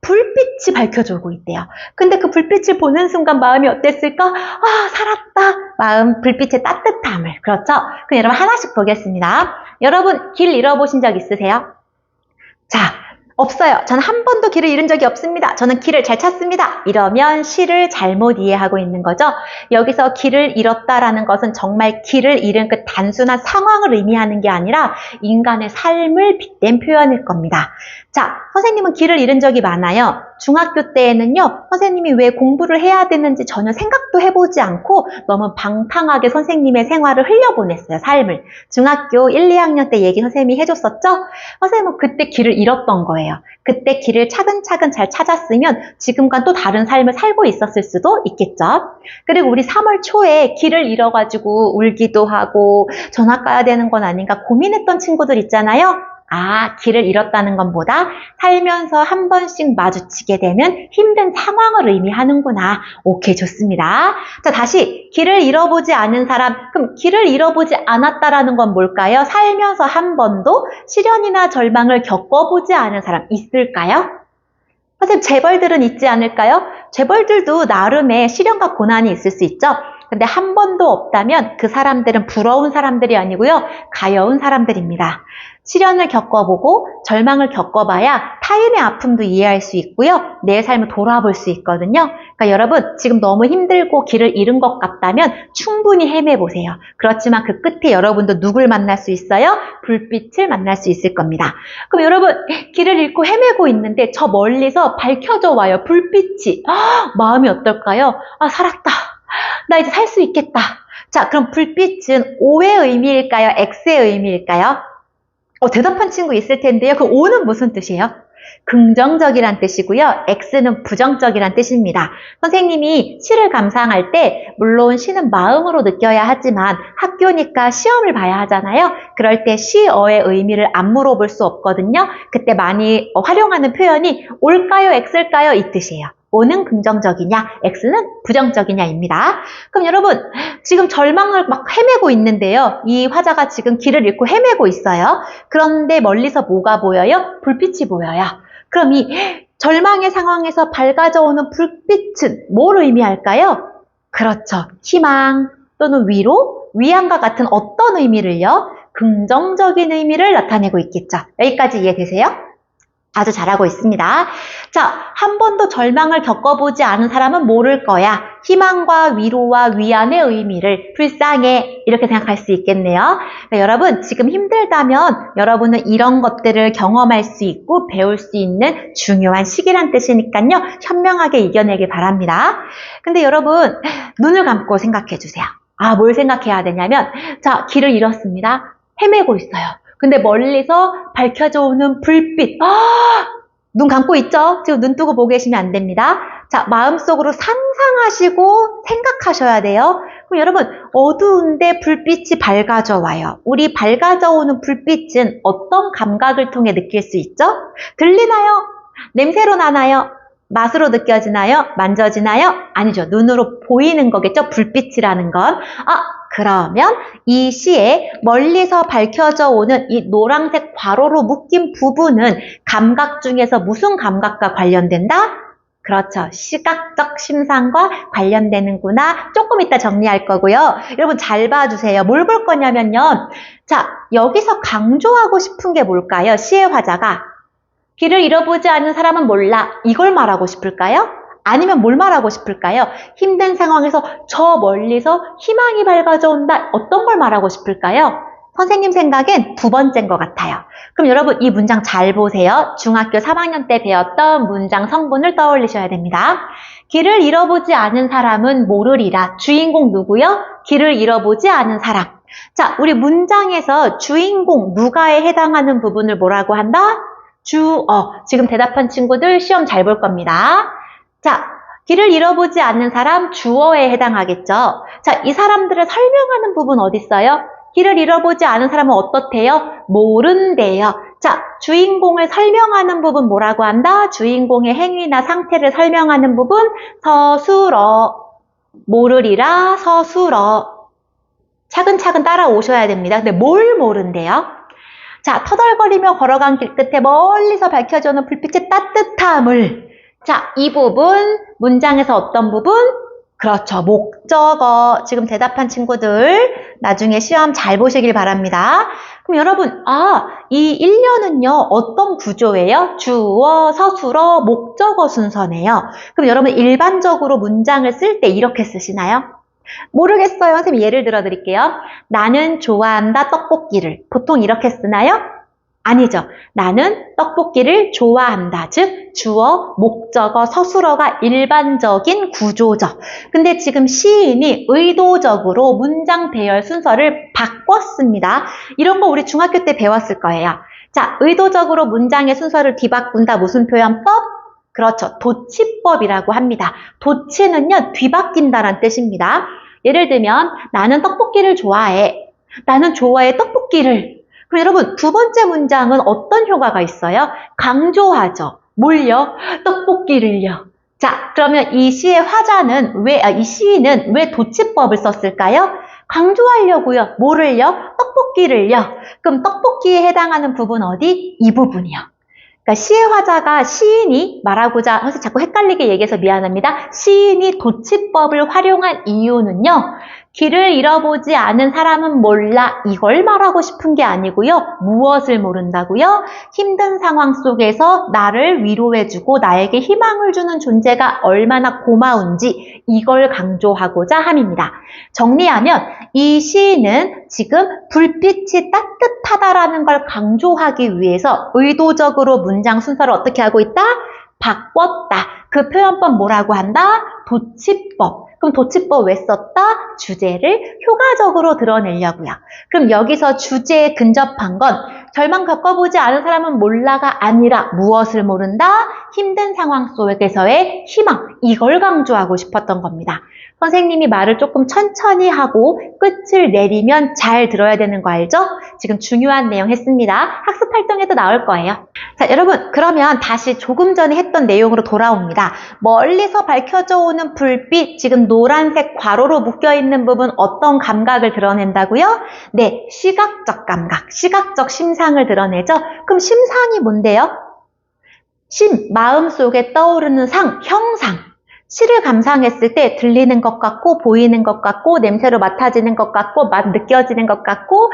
불빛이 밝혀주고 있대요. 근데 그 불빛을 보는 순간 마음이 어땠을까? 아, 살았다. 마음, 불빛의 따뜻함을. 그렇죠? 그럼 여러분 하나씩 보겠습니다. 여러분, 길 잃어보신 적 있으세요? 자, 없어요. 저는 한 번도 길을 잃은 적이 없습니다. 저는 길을 잘 찾습니다. 이러면 시를 잘못 이해하고 있는 거죠. 여기서 길을 잃었다라는 것은 정말 길을 잃은 그 단순한 상황을 의미하는 게 아니라 인간의 삶을 빗댄 표현일 겁니다. 자, 선생님은 길을 잃은 적이 많아요. 중학교 때에는요, 선생님이 왜 공부를 해야 되는지 전혀 생각도 해보지 않고 너무 방탕하게 선생님의 생활을 흘려보냈어요, 삶을. 중학교 1, 2학년 때 얘기 선생님이 해줬었죠? 선생님은 그때 길을 잃었던 거예요. 그때 길을 차근차근 잘 찾았으면 지금과 또 다른 삶을 살고 있었을 수도 있겠죠. 그리고 우리 3월 초에 길을 잃어가지고 울기도 하고 전학 가야 되는 건 아닌가 고민했던 친구들 있잖아요. 아, 길을 잃었다는 것보다 살면서 한 번씩 마주치게 되는 힘든 상황을 의미하는구나. 오케이, 좋습니다. 자, 다시 길을 잃어보지 않은 사람, 그럼 길을 잃어보지 않았다라는 건 뭘까요? 살면서 한 번도 시련이나 절망을 겪어보지 않은 사람 있을까요? 선생님, 재벌들은 있지 않을까요? 재벌들도 나름의 시련과 고난이 있을 수 있죠. 근데 한 번도 없다면 그 사람들은 부러운 사람들이 아니고요. 가여운 사람들입니다. 시련을 겪어보고 절망을 겪어봐야 타인의 아픔도 이해할 수 있고요. 내 삶을 돌아볼 수 있거든요. 그러니까 여러분, 지금 너무 힘들고 길을 잃은 것 같다면 충분히 헤매보세요. 그렇지만 그 끝에 여러분도 누굴 만날 수 있어요? 불빛을 만날 수 있을 겁니다. 그럼 여러분, 길을 잃고 헤매고 있는데 저 멀리서 밝혀져 와요. 불빛이. 마음이 어떨까요? 아, 살았다. 나 이제 살 수 있겠다. 자, 그럼 불빛은 O의 의미일까요? X의 의미일까요? 대답한 친구 있을 텐데요. 그 O는 무슨 뜻이에요? 긍정적이란 뜻이고요. X는 부정적이란 뜻입니다. 선생님이 시를 감상할 때 물론 시는 마음으로 느껴야 하지만 학교니까 시험을 봐야 하잖아요. 그럴 때 시어의 의미를 안 물어볼 수 없거든요. 그때 많이 활용하는 표현이 올까요? X일까요? 이 뜻이에요. O는 긍정적이냐, X는 부정적이냐입니다. 그럼 여러분, 지금 절망을 막 헤매고 있는데요. 이 화자가 지금 길을 잃고 헤매고 있어요. 그런데 멀리서 뭐가 보여요? 불빛이 보여요. 그럼 이 절망의 상황에서 밝아져 오는 불빛은 뭘 의미할까요? 그렇죠. 희망 또는 위로, 위안과 같은 어떤 의미를요? 긍정적인 의미를 나타내고 있겠죠. 여기까지 이해되세요? 아주 잘하고 있습니다. 자, 한 번도 절망을 겪어보지 않은 사람은 모를 거야. 희망과 위로와 위안의 의미를 불쌍해 이렇게 생각할 수 있겠네요. 네, 여러분 지금 힘들다면 여러분은 이런 것들을 경험할 수 있고 배울 수 있는 중요한 시기란 뜻이니까요. 현명하게 이겨내길 바랍니다. 근데 여러분 눈을 감고 생각해 주세요. 아, 뭘 생각해야 되냐면 자, 길을 잃었습니다. 헤매고 있어요. 근데 멀리서 밝혀져 오는 불빛. 눈 감고 있죠? 지금 눈 뜨고 보고 계시면 안 됩니다. 자, 마음속으로 상상하시고 생각하셔야 돼요. 그럼 여러분, 어두운데 불빛이 밝아져 와요. 우리 밝아져 오는 불빛은 어떤 감각을 통해 느낄 수 있죠? 들리나요? 냄새로 나나요? 맛으로 느껴지나요? 만져지나요? 아니죠. 눈으로 보이는 거겠죠? 불빛이라는 건. 그러면 이 시에 멀리서 밝혀져 오는 이 노란색 괄호로 묶인 부분은 감각 중에서 무슨 감각과 관련된다? 그렇죠. 시각적 심상과 관련되는구나. 조금 이따 정리할 거고요. 여러분 잘 봐주세요. 뭘 볼 거냐면요. 자, 여기서 강조하고 싶은 게 뭘까요? 시의 화자가 길을 잃어보지 않은 사람은 몰라. 이걸 말하고 싶을까요? 아니면 뭘 말하고 싶을까요? 힘든 상황에서 저 멀리서 희망이 밝아져 온다. 어떤 걸 말하고 싶을까요? 선생님 생각엔 두 번째인 것 같아요. 그럼 여러분 이 문장 잘 보세요. 중학교 3학년 때 배웠던 문장 성분을 떠올리셔야 됩니다. 길을 잃어보지 않은 사람은 모르리라. 주인공 누구요? 길을 잃어보지 않은 사람. 자, 우리 문장에서 주인공 누가에 해당하는 부분을 뭐라고 한다? 주어. 지금 대답한 친구들 시험 잘 볼 겁니다. 자, 길을 잃어보지 않는 사람 주어에 해당하겠죠. 자, 이 사람들을 설명하는 부분 어디 있어요? 길을 잃어보지 않은 사람은 어떻대요? 모른대요. 자, 주인공을 설명하는 부분 뭐라고 한다? 주인공의 행위나 상태를 설명하는 부분 서술어. 모르리라 서술어. 차근차근 따라오셔야 됩니다. 근데 뭘 모른대요? 자, 터덜거리며 걸어간 길 끝에 멀리서 밝혀져오는 불빛의 따뜻함을. 자, 이 부분, 문장에서 어떤 부분? 그렇죠. 목적어. 지금 대답한 친구들 나중에 시험 잘 보시길 바랍니다. 그럼 여러분, 이 1년은요, 어떤 구조예요? 주어, 서술어, 목적어 순서네요. 그럼 여러분 일반적으로 문장을 쓸 때 이렇게 쓰시나요? 모르겠어요. 선생님 예를 들어 드릴게요. 나는 좋아한다 떡볶이를. 보통 이렇게 쓰나요? 아니죠. 나는 떡볶이를 좋아한다. 즉 주어, 목적어, 서술어가 일반적인 구조죠. 근데 지금 시인이 의도적으로 문장 배열 순서를 바꿨습니다. 이런 거 우리 중학교 때 배웠을 거예요. 자, 의도적으로 문장의 순서를 뒤바꾼다. 무슨 표현법? 그렇죠. 도치법이라고 합니다. 도치는요, 뒤바뀐다란 뜻입니다. 예를 들면 나는 떡볶이를 좋아해. 나는 좋아해 떡볶이를. 그럼 여러분 두 번째 문장은 어떤 효과가 있어요? 강조하죠. 뭘요? 떡볶이를요. 자, 그러면 이 시의 화자는 이 시인은 왜 도치법을 썼을까요? 강조하려고요. 뭐를요? 떡볶이를요. 그럼 떡볶이에 해당하는 부분 어디? 이 부분이요. 그러니까 시의 화자가 시인이 말하고자 해서 자꾸 헷갈리게 얘기해서 미안합니다. 시인이 도치법을 활용한 이유는요. 길을 잃어보지 않은 사람은 몰라. 이걸 말하고 싶은 게 아니고요. 무엇을 모른다고요? 힘든 상황 속에서 나를 위로해주고 나에게 희망을 주는 존재가 얼마나 고마운지 이걸 강조하고자 함입니다. 정리하면 이 시인은 지금 불빛이 따뜻하다라는 걸 강조하기 위해서 의도적으로 문장 순서를 어떻게 하고 있다? 바꿨다. 그 표현법 뭐라고 한다? 도치법. 그럼 도치법 왜 썼다? 주제를 효과적으로 드러내려고요. 그럼 여기서 주제에 근접한 건 절망 겪어보지 않은 사람은 몰라가 아니라 무엇을 모른다? 힘든 상황 속에서의 희망. 이걸 강조하고 싶었던 겁니다. 선생님이 말을 조금 천천히 하고 끝을 내리면 잘 들어야 되는 거 알죠? 지금 중요한 내용 했습니다. 학습 활동에도 나올 거예요. 자, 여러분 그러면 다시 조금 전에 했던 내용으로 돌아옵니다. 멀리서 밝혀져 오는 불빛, 지금 노란색 괄호로 묶여있는 부분 어떤 감각을 드러낸다고요? 네, 시각적 감각, 시각적 심상을 드러내죠. 그럼 심상이 뭔데요? 마음속에 떠오르는 상, 형상. 시를 감상했을 때 들리는 것 같고 보이는 것 같고 냄새로 맡아지는 것 같고 맛 느껴지는 것 같고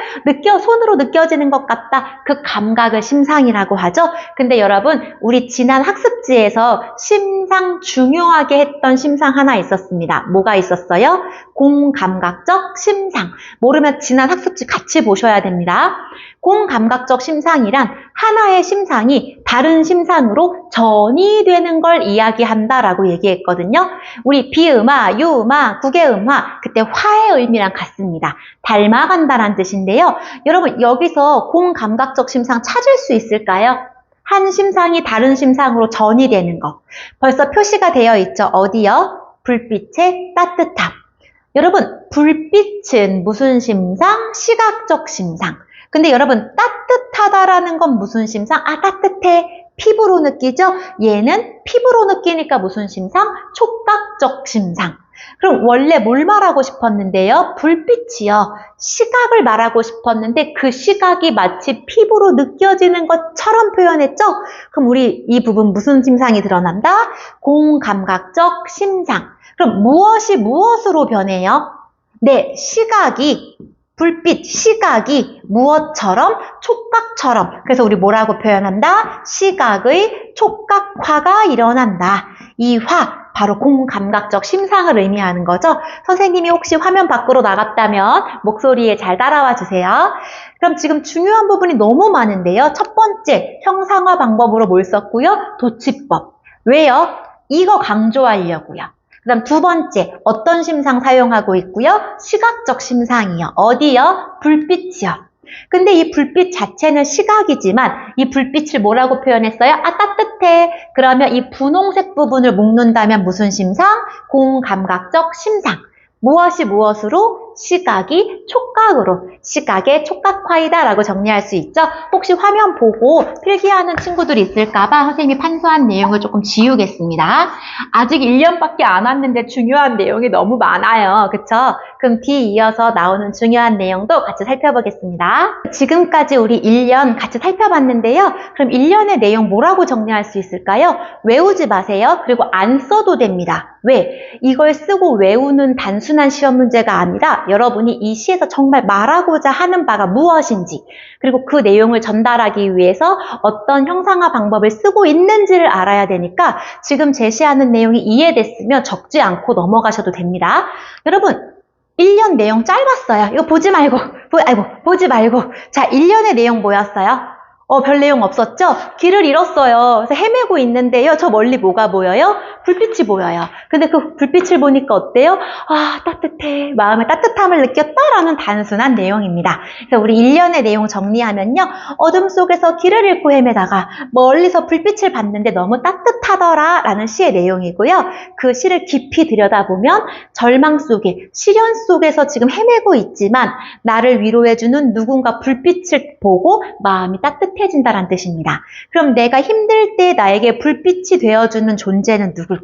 손으로 느껴지는 것 같다. 그 감각을 심상이라고 하죠. 근데 여러분 우리 지난 학습지에서 심상 중요하게 했던 심상 하나 있었습니다. 뭐가 있었어요? 공감각적 심상. 모르면 지난 학습지 같이 보셔야 됩니다. 공감각적 심상이란 하나의 심상이 다른 심상으로 전이되는 걸 이야기한다라고 얘기했거든요. 우리 비음화, 유음화, 국외음화 그때 화의 의미랑 같습니다. 닮아간다란 뜻인데요. 여러분 여기서 공감각적 심상 찾을 수 있을까요? 한 심상이 다른 심상으로 전이되는 거. 벌써 표시가 되어 있죠. 어디요? 불빛의 따뜻함. 여러분 불빛은 무슨 심상? 시각적 심상. 근데 여러분 따뜻하다라는 건 무슨 심상? 아 따뜻해. 피부로 느끼죠? 얘는 피부로 느끼니까 무슨 심상? 촉각적 심상. 그럼 원래 뭘 말하고 싶었는데요? 불빛이요. 시각을 말하고 싶었는데 그 시각이 마치 피부로 느껴지는 것처럼 표현했죠? 그럼 우리 이 부분 무슨 심상이 드러난다? 공감각적 심상. 그럼 무엇이 무엇으로 변해요? 네, 불빛, 시각이 무엇처럼? 촉각처럼. 그래서 우리 뭐라고 표현한다? 시각의 촉각화가 일어난다. 이 화, 바로 공감각적 심상을 의미하는 거죠. 선생님이 혹시 화면 밖으로 나갔다면 목소리에 잘 따라와 주세요. 그럼 지금 중요한 부분이 너무 많은데요. 첫 번째, 형상화 방법으로 뭘 썼고요? 도치법. 왜요? 이거 강조하려고요. 그 다음 두 번째, 어떤 심상 사용하고 있고요? 시각적 심상이요. 어디요? 불빛이요. 근데 이 불빛 자체는 시각이지만 이 불빛을 뭐라고 표현했어요? 아, 따뜻해. 그러면 이 분홍색 부분을 묶는다면 무슨 심상? 공감각적 심상. 무엇이 무엇으로? 시각이 촉각으로. 시각의 촉각화이다라고 정리할 수 있죠? 혹시 화면 보고 필기하는 친구들이 있을까봐 선생님이 판서한 내용을 조금 지우겠습니다. 아직 1년밖에 안 왔는데 중요한 내용이 너무 많아요. 그쵸? 그럼 뒤 이어서 나오는 중요한 내용도 같이 살펴보겠습니다. 지금까지 우리 1년 같이 살펴봤는데요. 그럼 1년의 내용 뭐라고 정리할 수 있을까요? 외우지 마세요. 그리고 안 써도 됩니다. 왜? 이걸 쓰고 외우는 단순한 시험 문제가 아니라 여러분이 이 시에서 정말 말하고자 하는 바가 무엇인지 그리고 그 내용을 전달하기 위해서 어떤 형상화 방법을 쓰고 있는지를 알아야 되니까 지금 제시하는 내용이 이해됐으면 적지 않고 넘어가셔도 됩니다. 여러분 1년 내용 짧았어요. 이거 보지 말고 자 1년의 내용 뭐였어요? 별 내용 없었죠? 길을 잃었어요. 그래서 헤매고 있는데요. 저 멀리 뭐가 보여요? 불빛이 보여요. 근데 그 불빛을 보니까 어때요? 아, 따뜻해. 마음의 따뜻함을 느꼈다라는 단순한 내용입니다. 그래서 우리 1년의 내용 정리하면요. 어둠 속에서 길을 잃고 헤매다가 멀리서 불빛을 봤는데 너무 따뜻하더라 라는 시의 내용이고요. 그 시를 깊이 들여다보면 절망 속에, 시련 속에서 지금 헤매고 있지만 나를 위로해주는 누군가 불빛을 보고 마음이 따뜻해진다는 뜻입니다. 그럼 내가 힘들 때 나에게 불빛이 되어주는 존재는 누굴까요?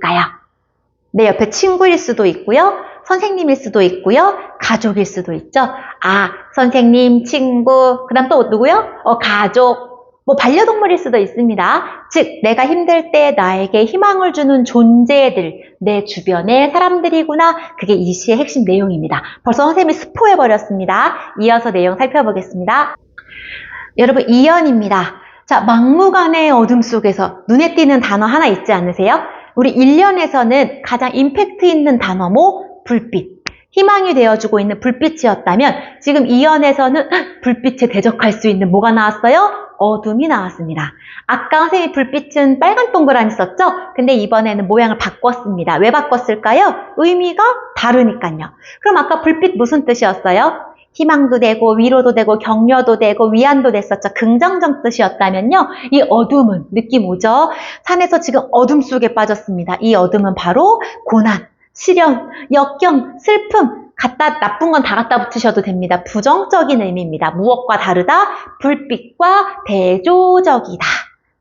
내 옆에 친구일 수도 있고요. 선생님일 수도 있고요. 가족일 수도 있죠. 아, 선생님, 친구, 그 다음 또 누구요? 가족. 뭐 반려동물일 수도 있습니다. 즉 내가 힘들 때 나에게 희망을 주는 존재들, 내 주변의 사람들이구나. 그게 이 시의 핵심 내용입니다. 벌써 선생님이 스포해버렸습니다. 이어서 내용 살펴보겠습니다. 여러분 2연입니다. 자, 막무가내의 어둠 속에서 눈에 띄는 단어 하나 있지 않으세요? 우리 1년에서는 가장 임팩트 있는 단어 불빛. 희망이 되어주고 있는 불빛이었다면 지금 2연에서는 불빛에 대적할 수 있는 뭐가 나왔어요? 어둠이 나왔습니다. 아까 선생님 불빛은 빨간 동그라미 썼죠? 근데 이번에는 모양을 바꿨습니다. 왜 바꿨을까요? 의미가 다르니까요. 그럼 아까 불빛 무슨 뜻이었어요? 희망도 되고 위로도 되고 격려도 되고 위안도 됐었죠. 긍정적 뜻이었다면요. 이 어둠은 느낌 오죠? 산에서 지금 어둠 속에 빠졌습니다. 이 어둠은 바로 고난, 시련, 역경, 슬픔, 나쁜 건 다 갖다 붙이셔도 됩니다. 부정적인 의미입니다. 무엇과 다르다? 불빛과 대조적이다.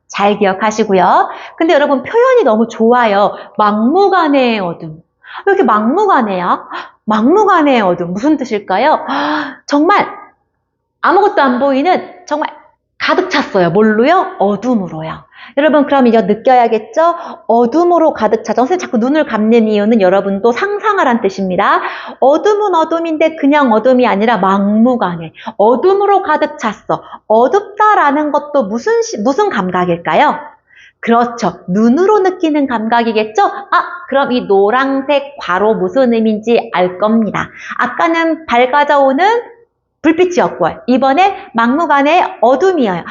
잘 기억하시고요. 근데 여러분 표현이 너무 좋아요. 막무가내의 어둠. 왜 이렇게 막무가내야? 막무가내의 어둠 무슨 뜻일까요? 정말 아무것도 안 보이는 정말 가득 찼어요. 뭘로요? 어둠으로요. 여러분 그럼 이제 느껴야겠죠? 어둠으로 가득 찼죠. 선생님 자꾸 눈을 감는 이유는 여러분도 상상하란 뜻입니다. 어둠은 어둠인데 그냥 어둠이 아니라 막무가내 어둠으로 가득 찼어. 어둡다라는 것도 무슨 감각일까요? 그렇죠. 눈으로 느끼는 감각이겠죠? 그럼 이 노란색 괄호 무슨 의미인지 알 겁니다. 아까는 밝아져오는 불빛이었고 이번에 막무가내 어둠이에요.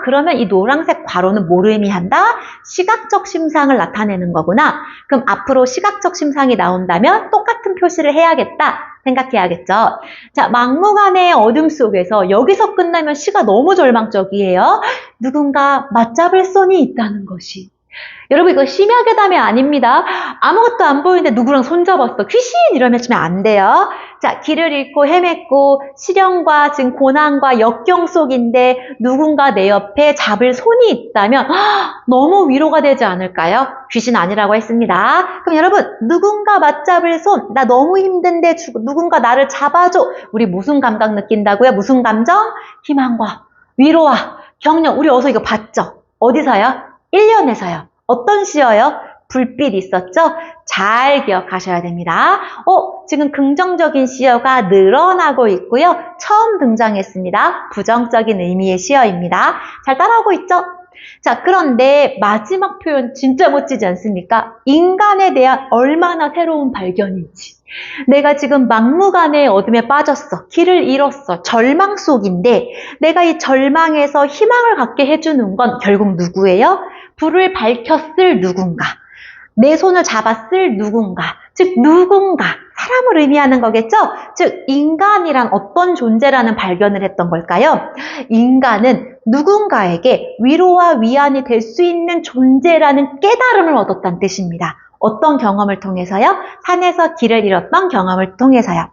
그러면 이 노란색 괄호는 뭐를 의미한다? 시각적 심상을 나타내는 거구나. 그럼 앞으로 시각적 심상이 나온다면 똑같은 표시를 해야겠다 생각해야겠죠. 자, 막무가내의 어둠 속에서 여기서 끝나면 시가 너무 절망적이에요. 누군가 맞잡을 손이 있다는 것이. 여러분 이거 심야괴담이 아닙니다. 아무것도 안 보이는데 누구랑 손잡았어. 귀신! 이러면 치면 안 돼요. 자, 길을 잃고 헤맸고 시련과 지금 고난과 역경 속인데 누군가 내 옆에 잡을 손이 있다면 너무 위로가 되지 않을까요? 귀신 아니라고 했습니다. 그럼 여러분 누군가 맞잡을 손, 나 너무 힘든데 누군가 나를 잡아줘. 우리 무슨 감각 느낀다고요? 무슨 감정? 희망과 위로와 격려. 우리 어서 이거 봤죠? 어디서요? 1년에서요. 어떤 시여요? 불빛 있었죠? 잘 기억하셔야 됩니다. 지금 긍정적인 시어가 늘어나고 있고요. 처음 등장했습니다. 부정적인 의미의 시어입니다. 잘 따라오고 있죠? 자, 그런데 마지막 표현 진짜 멋지지 않습니까? 인간에 대한 얼마나 새로운 발견인지. 내가 지금 막무가내의 어둠에 빠졌어. 길을 잃었어. 절망 속인데 내가 이 절망에서 희망을 갖게 해주는 건 결국 누구예요? 불을 밝혔을 누군가. 내 손을 잡았을 누군가. 즉 누군가. 사람을 의미하는 거겠죠? 즉 인간이란 어떤 존재라는 발견을 했던 걸까요? 인간은 누군가에게 위로와 위안이 될 수 있는 존재라는 깨달음을 얻었다는 뜻입니다. 어떤 경험을 통해서요? 산에서 길을 잃었던 경험을 통해서요.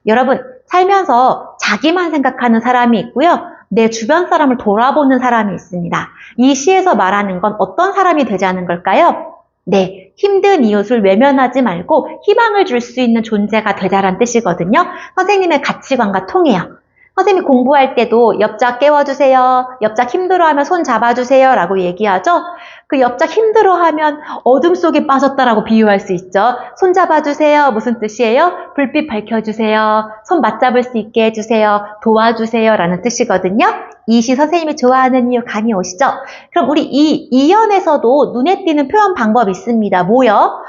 여러분 살면서 자기만 생각하는 사람이 있고요. 내 주변 사람을 돌아보는 사람이 있습니다. 이 시에서 말하는 건 어떤 사람이 되자는 걸까요? 네, 힘든 이웃을 외면하지 말고 희망을 줄 수 있는 존재가 되자란 뜻이거든요. 선생님의 가치관과 통해요. 선생님이 공부할 때도 옆자 깨워주세요. 옆자 힘들어하면 손 잡아주세요. 라고 얘기하죠. 그 옆자 힘들어하면 어둠 속에 빠졌다라고 비유할 수 있죠. 손 잡아주세요. 무슨 뜻이에요? 불빛 밝혀주세요. 손 맞잡을 수 있게 해주세요. 도와주세요. 라는 뜻이거든요. 이 시 선생님이 좋아하는 이유 감이 오시죠? 그럼 우리 이 이연에서도 눈에 띄는 표현 방법이 있습니다. 뭐요?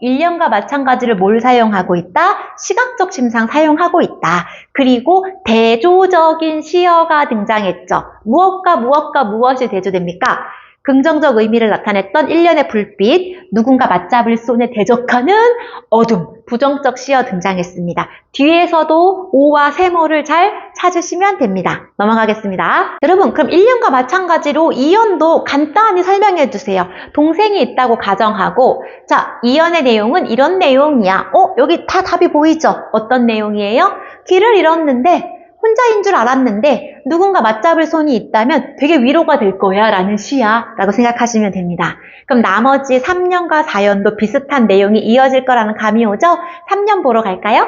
1년과 마찬가지를 뭘 사용하고 있다? 시각적 심상 사용하고 있다. 그리고 대조적인 시어가 등장했죠. 무엇과 무엇이 대조됩니까? 긍정적 의미를 나타냈던 1년의 불빛, 누군가 맞잡을 손에 대적하는 어둠, 부정적 시어 등장했습니다. 뒤에서도 오와 세모를 잘 찾으시면 됩니다. 넘어가겠습니다. 여러분, 그럼 1년과 마찬가지로 2연도 간단히 설명해 주세요. 동생이 있다고 가정하고, 자, 2연의 내용은 이런 내용이야. 여기 다 답이 보이죠? 어떤 내용이에요? 길을 잃었는데, 혼자인 줄 알았는데 누군가 맞잡을 손이 있다면 되게 위로가 될 거야 라는 시야 라고 생각하시면 됩니다. 그럼 나머지 3년과 4년도 비슷한 내용이 이어질 거라는 감이 오죠? 3년 보러 갈까요?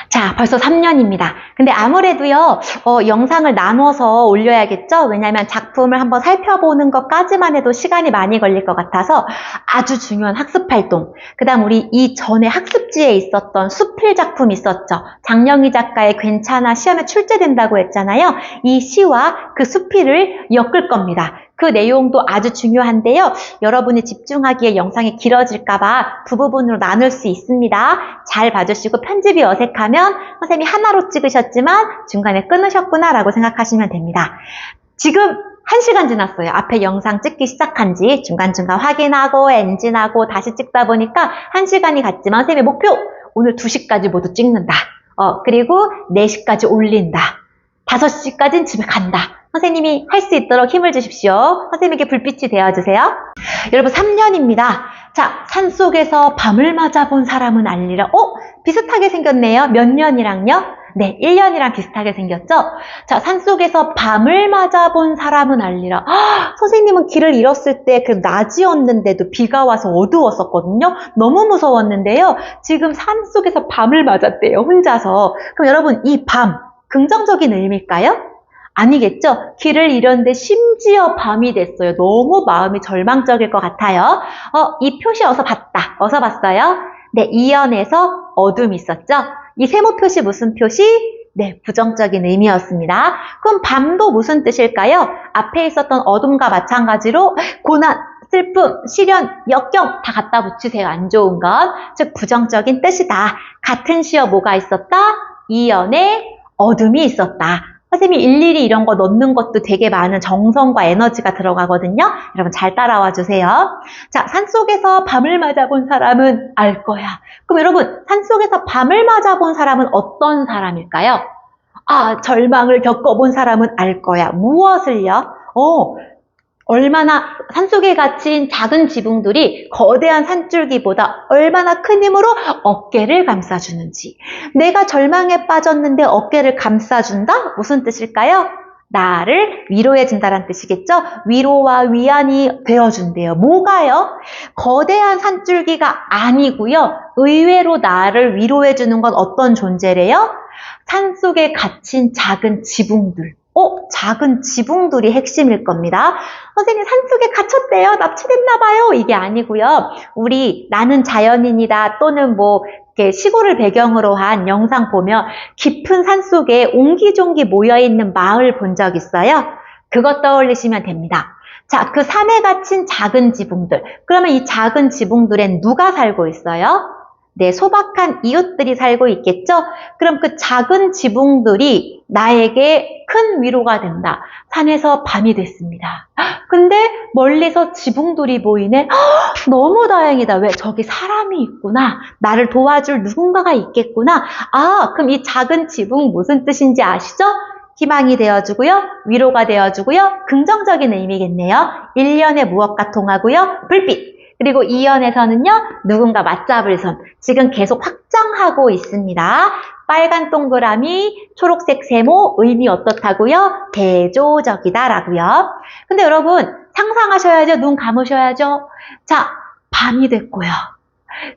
자, 벌써 3년입니다. 근데 아무래도요, 영상을 나눠서 올려야겠죠? 왜냐면 작품을 한번 살펴보는 것까지만 해도 시간이 많이 걸릴 것 같아서 아주 중요한 학습 활동. 그 다음 우리 이전에 학습지에 있었던 수필 작품 있었죠? 장영희 작가의 괜찮아 시험에 출제된다고 했잖아요. 이 시와 그 수필을 엮을 겁니다. 그 내용도 아주 중요한데요. 여러분이 집중하기에 영상이 길어질까봐 부분으로 나눌 수 있습니다. 잘 봐주시고 편집이 어색하면 선생님이 하나로 찍으셨지만 중간에 끊으셨구나 라고 생각하시면 됩니다. 지금 1시간 지났어요. 앞에 영상 찍기 시작한 지 중간중간 확인하고 엔진하고 다시 찍다 보니까 1시간이 갔지만 선생님의 목표 오늘 2시까지 모두 찍는다. 그리고 4시까지 올린다. 5시까지는 집에 간다. 선생님이 할 수 있도록 힘을 주십시오. 선생님에게 불빛이 되어주세요. 여러분 3년입니다. 자, 산속에서 밤을 맞아본 사람은 알리라. 비슷하게 생겼네요. 몇 년이랑요? 네, 1년이랑 비슷하게 생겼죠? 자, 산속에서 밤을 맞아본 사람은 알리라. 선생님은 길을 잃었을 때 그 낮이었는데도 비가 와서 어두웠었거든요. 너무 무서웠는데요. 지금 산속에서 밤을 맞았대요. 혼자서. 그럼 여러분 이 밤 긍정적인 의미일까요? 아니겠죠? 길을 잃었는데 심지어 밤이 됐어요. 너무 마음이 절망적일 것 같아요. 이 표시 어서 봤다. 어서 봤어요? 네, 이연에서 어둠이 있었죠? 이 세모 표시 무슨 표시? 네, 부정적인 의미였습니다. 그럼 밤도 무슨 뜻일까요? 앞에 있었던 어둠과 마찬가지로 고난, 슬픔, 시련, 역경 다 갖다 붙이세요. 안 좋은 것. 즉 부정적인 뜻이다. 같은 시어 뭐가 있었다? 이연에 어둠이 있었다. 선생님이 일일이 이런 거 넣는 것도 되게 많은 정성과 에너지가 들어가거든요. 여러분 잘 따라와 주세요. 자, 산속에서 밤을 맞아본 사람은 알 거야. 그럼 여러분, 산속에서 밤을 맞아본 사람은 어떤 사람일까요? 절망을 겪어본 사람은 알 거야. 무엇을요? 얼마나 산속에 갇힌 작은 지붕들이 거대한 산줄기보다 얼마나 큰 힘으로 어깨를 감싸주는지. 내가 절망에 빠졌는데 어깨를 감싸준다? 무슨 뜻일까요? 나를 위로해준다는 뜻이겠죠? 위로와 위안이 되어준대요. 뭐가요? 거대한 산줄기가 아니고요. 의외로 나를 위로해주는 건 어떤 존재래요? 산속에 갇힌 작은 지붕들. 작은 지붕들이 핵심일 겁니다. 선생님 산속에 갇혔대요. 납치됐나봐요. 이게 아니고요. 나는 자연인이다 또는 이렇게 시골을 배경으로 한 영상 보면 깊은 산속에 옹기종기 모여있는 마을 본 적 있어요? 그것 떠올리시면 됩니다. 자, 그 산에 갇힌 작은 지붕들. 그러면 이 작은 지붕들엔 누가 살고 있어요? 네, 소박한 이웃들이 살고 있겠죠? 그럼 그 작은 지붕들이 나에게 큰 위로가 된다. 산에서 밤이 됐습니다. 근데 멀리서 지붕들이 보이네? 너무 다행이다. 왜? 저기 사람이 있구나. 나를 도와줄 누군가가 있겠구나. 그럼 이 작은 지붕 무슨 뜻인지 아시죠? 희망이 되어주고요. 위로가 되어주고요. 긍정적인 의미겠네요. 1년에 무엇과 통하고요? 불빛. 그리고 2연에서는요, 누군가 맞잡을 손. 지금 계속 확장하고 있습니다. 빨간 동그라미, 초록색 세모, 의미 어떻다고요? 대조적이다라고요. 근데 여러분, 상상하셔야죠. 눈 감으셔야죠. 자, 밤이 됐고요.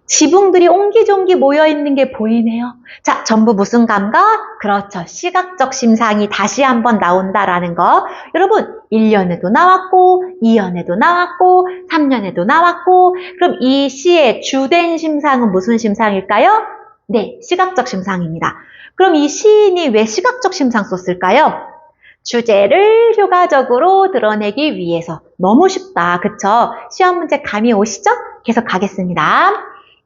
지붕들이 옹기종기 모여있는 게 보이네요. 자, 전부 무슨 감각? 그렇죠. 시각적 심상이 다시 한번 나온다라는 거. 여러분, 1년에도 나왔고, 2년에도 나왔고, 3년에도 나왔고, 그럼 이 시의 주된 심상은 무슨 심상일까요? 네, 시각적 심상입니다. 그럼 이 시인이 왜 시각적 심상 썼을까요? 주제를 효과적으로 드러내기 위해서. 너무 쉽다. 그쵸? 시험 문제 감이 오시죠? 계속 가겠습니다.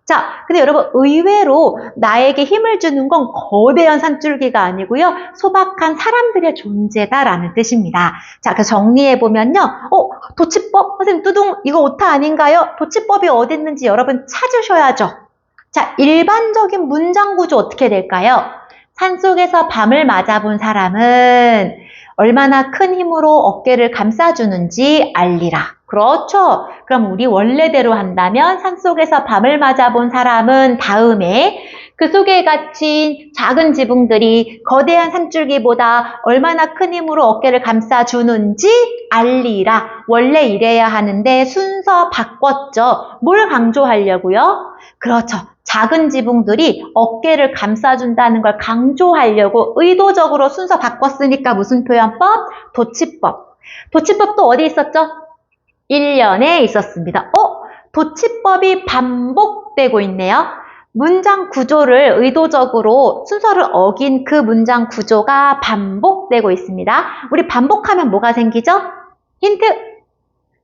자, 근데 여러분 의외로 나에게 힘을 주는 건 거대한 산줄기가 아니고요. 소박한 사람들의 존재다라는 뜻입니다. 자, 그래서 정리해보면요. 도치법? 선생님 뚜둥 이거 오타 아닌가요? 도치법이 어디 있는지 여러분 찾으셔야죠. 자, 일반적인 문장 구조 어떻게 될까요? 산속에서 밤을 맞아본 사람은 얼마나 큰 힘으로 어깨를 감싸주는지 알리라. 그렇죠. 그럼 우리 원래대로 한다면 산속에서 밤을 맞아본 사람은 다음에 그 속에 갇힌 작은 지붕들이 거대한 산줄기보다 얼마나 큰 힘으로 어깨를 감싸주는지 알리라. 원래 이래야 하는데 순서 바꿨죠. 뭘 강조하려고요? 그렇죠. 작은 지붕들이 어깨를 감싸준다는 걸 강조하려고 의도적으로 순서 바꿨으니까 무슨 표현법? 도치법. 도치법도 어디 있었죠? 1년에 있었습니다. 도치법이 반복되고 있네요. 문장 구조를 의도적으로 순서를 어긴 그 문장 구조가 반복되고 있습니다. 우리 반복하면 뭐가 생기죠? 힌트!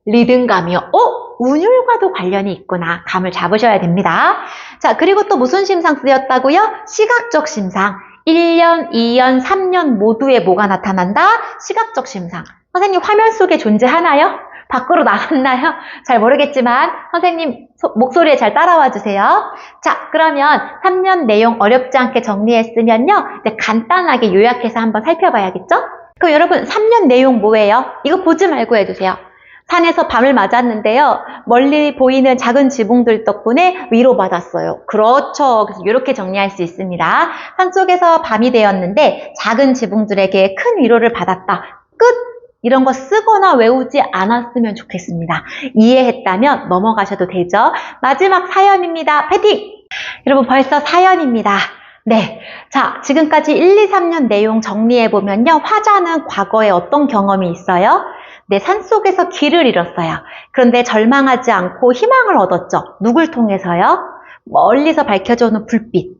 리듬감이요. 운율과도 관련이 있구나. 감을 잡으셔야 됩니다. 자, 그리고 또 무슨 심상 쓰였다고요? 시각적 심상. 1년, 2년, 3년 모두에 뭐가 나타난다? 시각적 심상. 선생님 화면 속에 존재하나요? 밖으로 나갔나요? 잘 모르겠지만 선생님 목소리에 잘 따라와 주세요. 자, 그러면 3년 내용 어렵지 않게 정리했으면요. 이제 간단하게 요약해서 한번 살펴봐야겠죠? 그럼 여러분 3년 내용 뭐예요? 이거 보지 말고 해주세요. 산에서 밤을 맞았는데요. 멀리 보이는 작은 지붕들 덕분에 위로받았어요. 그렇죠. 그래서 이렇게 정리할 수 있습니다. 산속에서 밤이 되었는데 작은 지붕들에게 큰 위로를 받았다. 끝! 이런 거 쓰거나 외우지 않았으면 좋겠습니다. 이해했다면 넘어가셔도 되죠. 마지막 사연입니다. 파이팅! 여러분 벌써 사연입니다. 네. 자, 지금까지 1, 2, 3년 내용 정리해보면요. 화자는 과거에 어떤 경험이 있어요? 네, 산속에서 길을 잃었어요. 그런데 절망하지 않고 희망을 얻었죠. 누굴 통해서요? 멀리서 밝혀져 오는 불빛,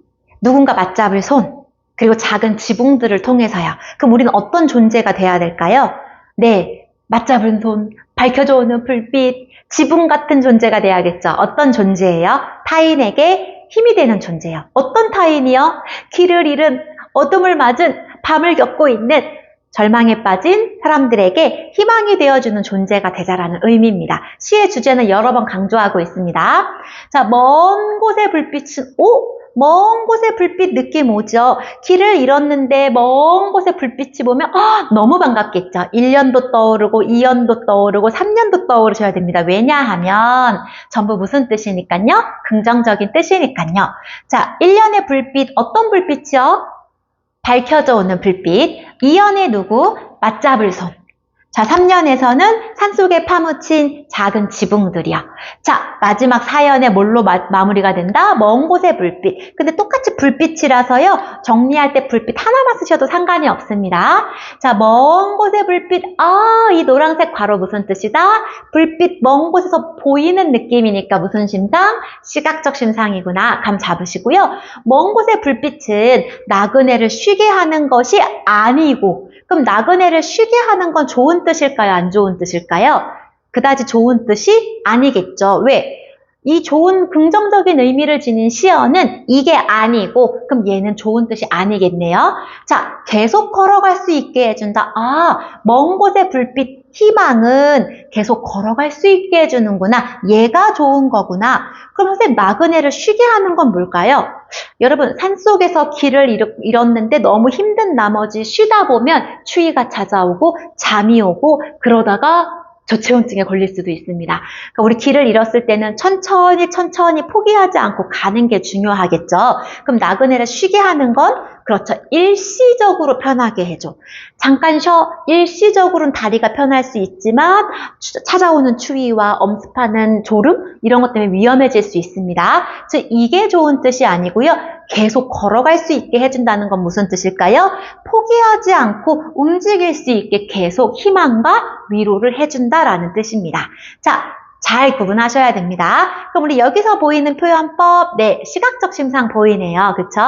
누군가 맞잡을 손, 그리고 작은 지붕들을 통해서요. 그럼 우리는 어떤 존재가 돼야 될까요? 네, 맞잡은 손, 밝혀져 오는 불빛, 지붕 같은 존재가 돼야겠죠. 어떤 존재예요? 타인에게 힘이 되는 존재예요. 어떤 타인이요? 길을 잃은, 어둠을 맞은, 밤을 겪고 있는 절망에 빠진 사람들에게 희망이 되어주는 존재가 되자라는 의미입니다. 시의 주제는 여러 번 강조하고 있습니다. 자, 먼 곳의 불빛은, 먼 곳의 불빛 느낌 오죠? 길을 잃었는데 먼 곳의 불빛이 보면 너무 반갑겠죠? 1년도 떠오르고 2년도 떠오르고 3년도 떠오르셔야 됩니다. 왜냐하면 전부 무슨 뜻이니까요? 긍정적인 뜻이니까요. 자, 1년의 불빛, 어떤 불빛이요? 밝혀져 오는 불빛. 2년의 누구? 맞잡을 손. 자, 3년에서는 산속에 파묻힌 작은 지붕들이요. 자, 마지막 4년에 뭘로 마무리가 된다? 먼 곳의 불빛. 근데 똑같이 불빛이라서요. 정리할 때 불빛 하나만 쓰셔도 상관이 없습니다. 자, 먼 곳의 불빛. 이 노란색 괄호 무슨 뜻이다? 불빛 먼 곳에서 보이는 느낌이니까 무슨 심상? 시각적 심상이구나. 감 잡으시고요. 먼 곳의 불빛은 나그네를 쉬게 하는 것이 아니고, 그럼 나그네를 쉬게 하는 건 좋은 뜻일까요? 안 좋은 뜻일까요? 그다지 좋은 뜻이 아니겠죠. 왜? 이 좋은 긍정적인 의미를 지닌 시어는 이게 아니고 그럼 얘는 좋은 뜻이 아니겠네요. 자, 계속 걸어갈 수 있게 해준다. 먼 곳의 불빛 희망은 계속 걸어갈 수 있게 해주는구나. 얘가 좋은 거구나. 그럼 선생님 나그네를 쉬게 하는 건 뭘까요? 여러분 산속에서 길을 잃었는데 너무 힘든 나머지 쉬다 보면 추위가 찾아오고 잠이 오고 그러다가 저체온증에 걸릴 수도 있습니다. 그러니까 우리 길을 잃었을 때는 천천히 포기하지 않고 가는 게 중요하겠죠. 그럼 나그네를 쉬게 하는 건 그렇죠. 일시적으로 편하게 해줘. 잠깐 쉬어. 일시적으로는 다리가 편할 수 있지만 찾아오는 추위와 엄습하는 졸음 이런 것 때문에 위험해질 수 있습니다. 즉 이게 좋은 뜻이 아니고요. 계속 걸어갈 수 있게 해준다는 건 무슨 뜻일까요? 포기하지 않고 움직일 수 있게 계속 희망과 위로를 해준다라는 뜻입니다. 자, 잘 구분하셔야 됩니다. 그럼 우리 여기서 보이는 표현법, 네, 시각적 심상 보이네요. 그쵸?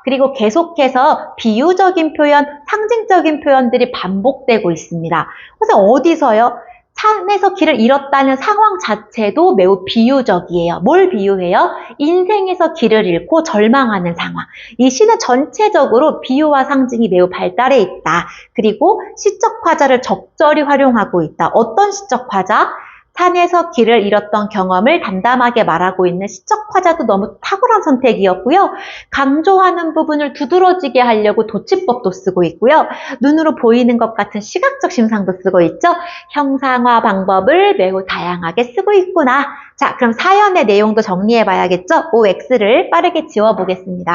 그리고 계속해서 비유적인 표현, 상징적인 표현들이 반복되고 있습니다. 그래서 어디서요? 산에서 길을 잃었다는 상황 자체도 매우 비유적이에요. 뭘 비유해요? 인생에서 길을 잃고 절망하는 상황. 이 시는 전체적으로 비유와 상징이 매우 발달해 있다. 그리고 시적 화자를 적절히 활용하고 있다. 어떤 시적 화자? 산에서 길을 잃었던 경험을 담담하게 말하고 있는 시적 화자도 너무 탁월한 선택이었고요. 강조하는 부분을 두드러지게 하려고 도치법도 쓰고 있고요. 눈으로 보이는 것 같은 시각적 심상도 쓰고 있죠. 형상화 방법을 매우 다양하게 쓰고 있구나. 자, 그럼 사연의 내용도 정리해 봐야겠죠. OX를 빠르게 지워보겠습니다.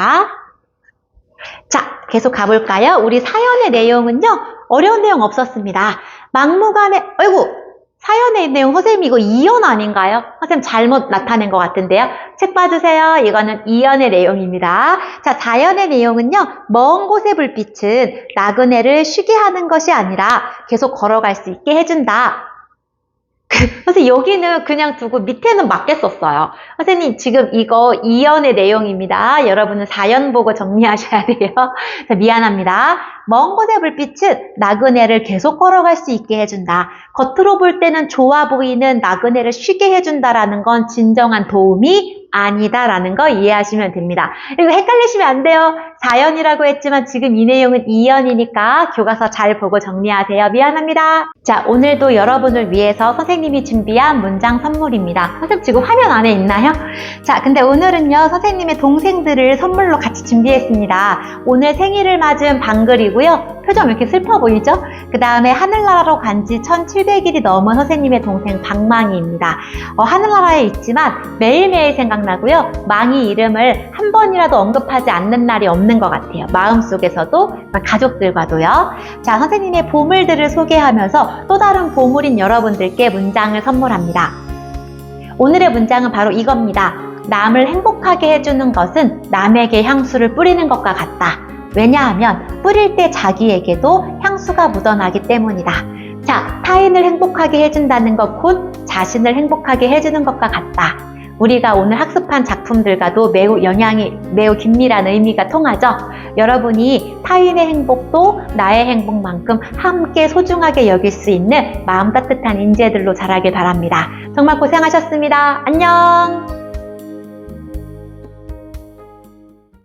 자, 계속 가볼까요? 우리 사연의 내용은요. 어려운 내용 없었습니다. 막무가내, 사연의 내용, 선생님 이거 이연 아닌가요? 선생님 잘못 나타낸 것 같은데요. 책 봐주세요. 이거는 이연의 내용입니다. 자, 사연의 내용은요. 먼 곳의 불빛은 나그네를 쉬게 하는 것이 아니라 계속 걸어갈 수 있게 해준다. 선생님 여기는 그냥 두고 밑에는 맞게 썼어요. 선생님 지금 이거 2연의 내용입니다. 여러분은 4연 보고 정리하셔야 돼요. 자, 미안합니다. 먼 곳의 불빛은 나그네를 계속 걸어갈 수 있게 해준다. 겉으로 볼 때는 좋아 보이는 나그네를 쉬게 해준다라는 건 진정한 도움이 아니다라는 거 이해하시면 됩니다. 그리고 헷갈리시면 안 돼요. 4연이라고 했지만 지금 이 내용은 2연이니까 교과서 잘 보고 정리하세요. 미안합니다. 자, 오늘도 여러분을 위해서 선생님이 준비한 문장 선물입니다. 선생님 지금 화면 안에 있나요? 자, 근데 오늘은요. 선생님의 동생들을 선물로 같이 준비했습니다. 오늘 생일을 맞은 방글이고요. 표정 왜 이렇게 슬퍼 보이죠? 그 다음에 하늘나라로 간 지 1700일이 넘은 선생님의 동생 방망이입니다. 하늘나라에 있지만 매일매일 생각나고요. 망이 이름을 한 번이라도 언급하지 않는 날이 없는 것 같아요. 마음속에서도 가족들과도요. 자, 선생님의 보물들을 소개하면서 또 다른 보물인 여러분들께 문장을 선물합니다. 오늘의 문장은 바로 이겁니다. 남을 행복하게 해주는 것은 남에게 향수를 뿌리는 것과 같다. 왜냐하면 뿌릴 때 자기에게도 향수가 묻어나기 때문이다. 자, 타인을 행복하게 해준다는 것 곧 자신을 행복하게 해주는 것과 같다. 우리가 오늘 학습한 작품들과도 매우 긴밀한 의미가 통하죠. 여러분이 타인의 행복도 나의 행복만큼 함께 소중하게 여길 수 있는 마음 따뜻한 인재들로 자라길 바랍니다. 정말 고생하셨습니다. 안녕!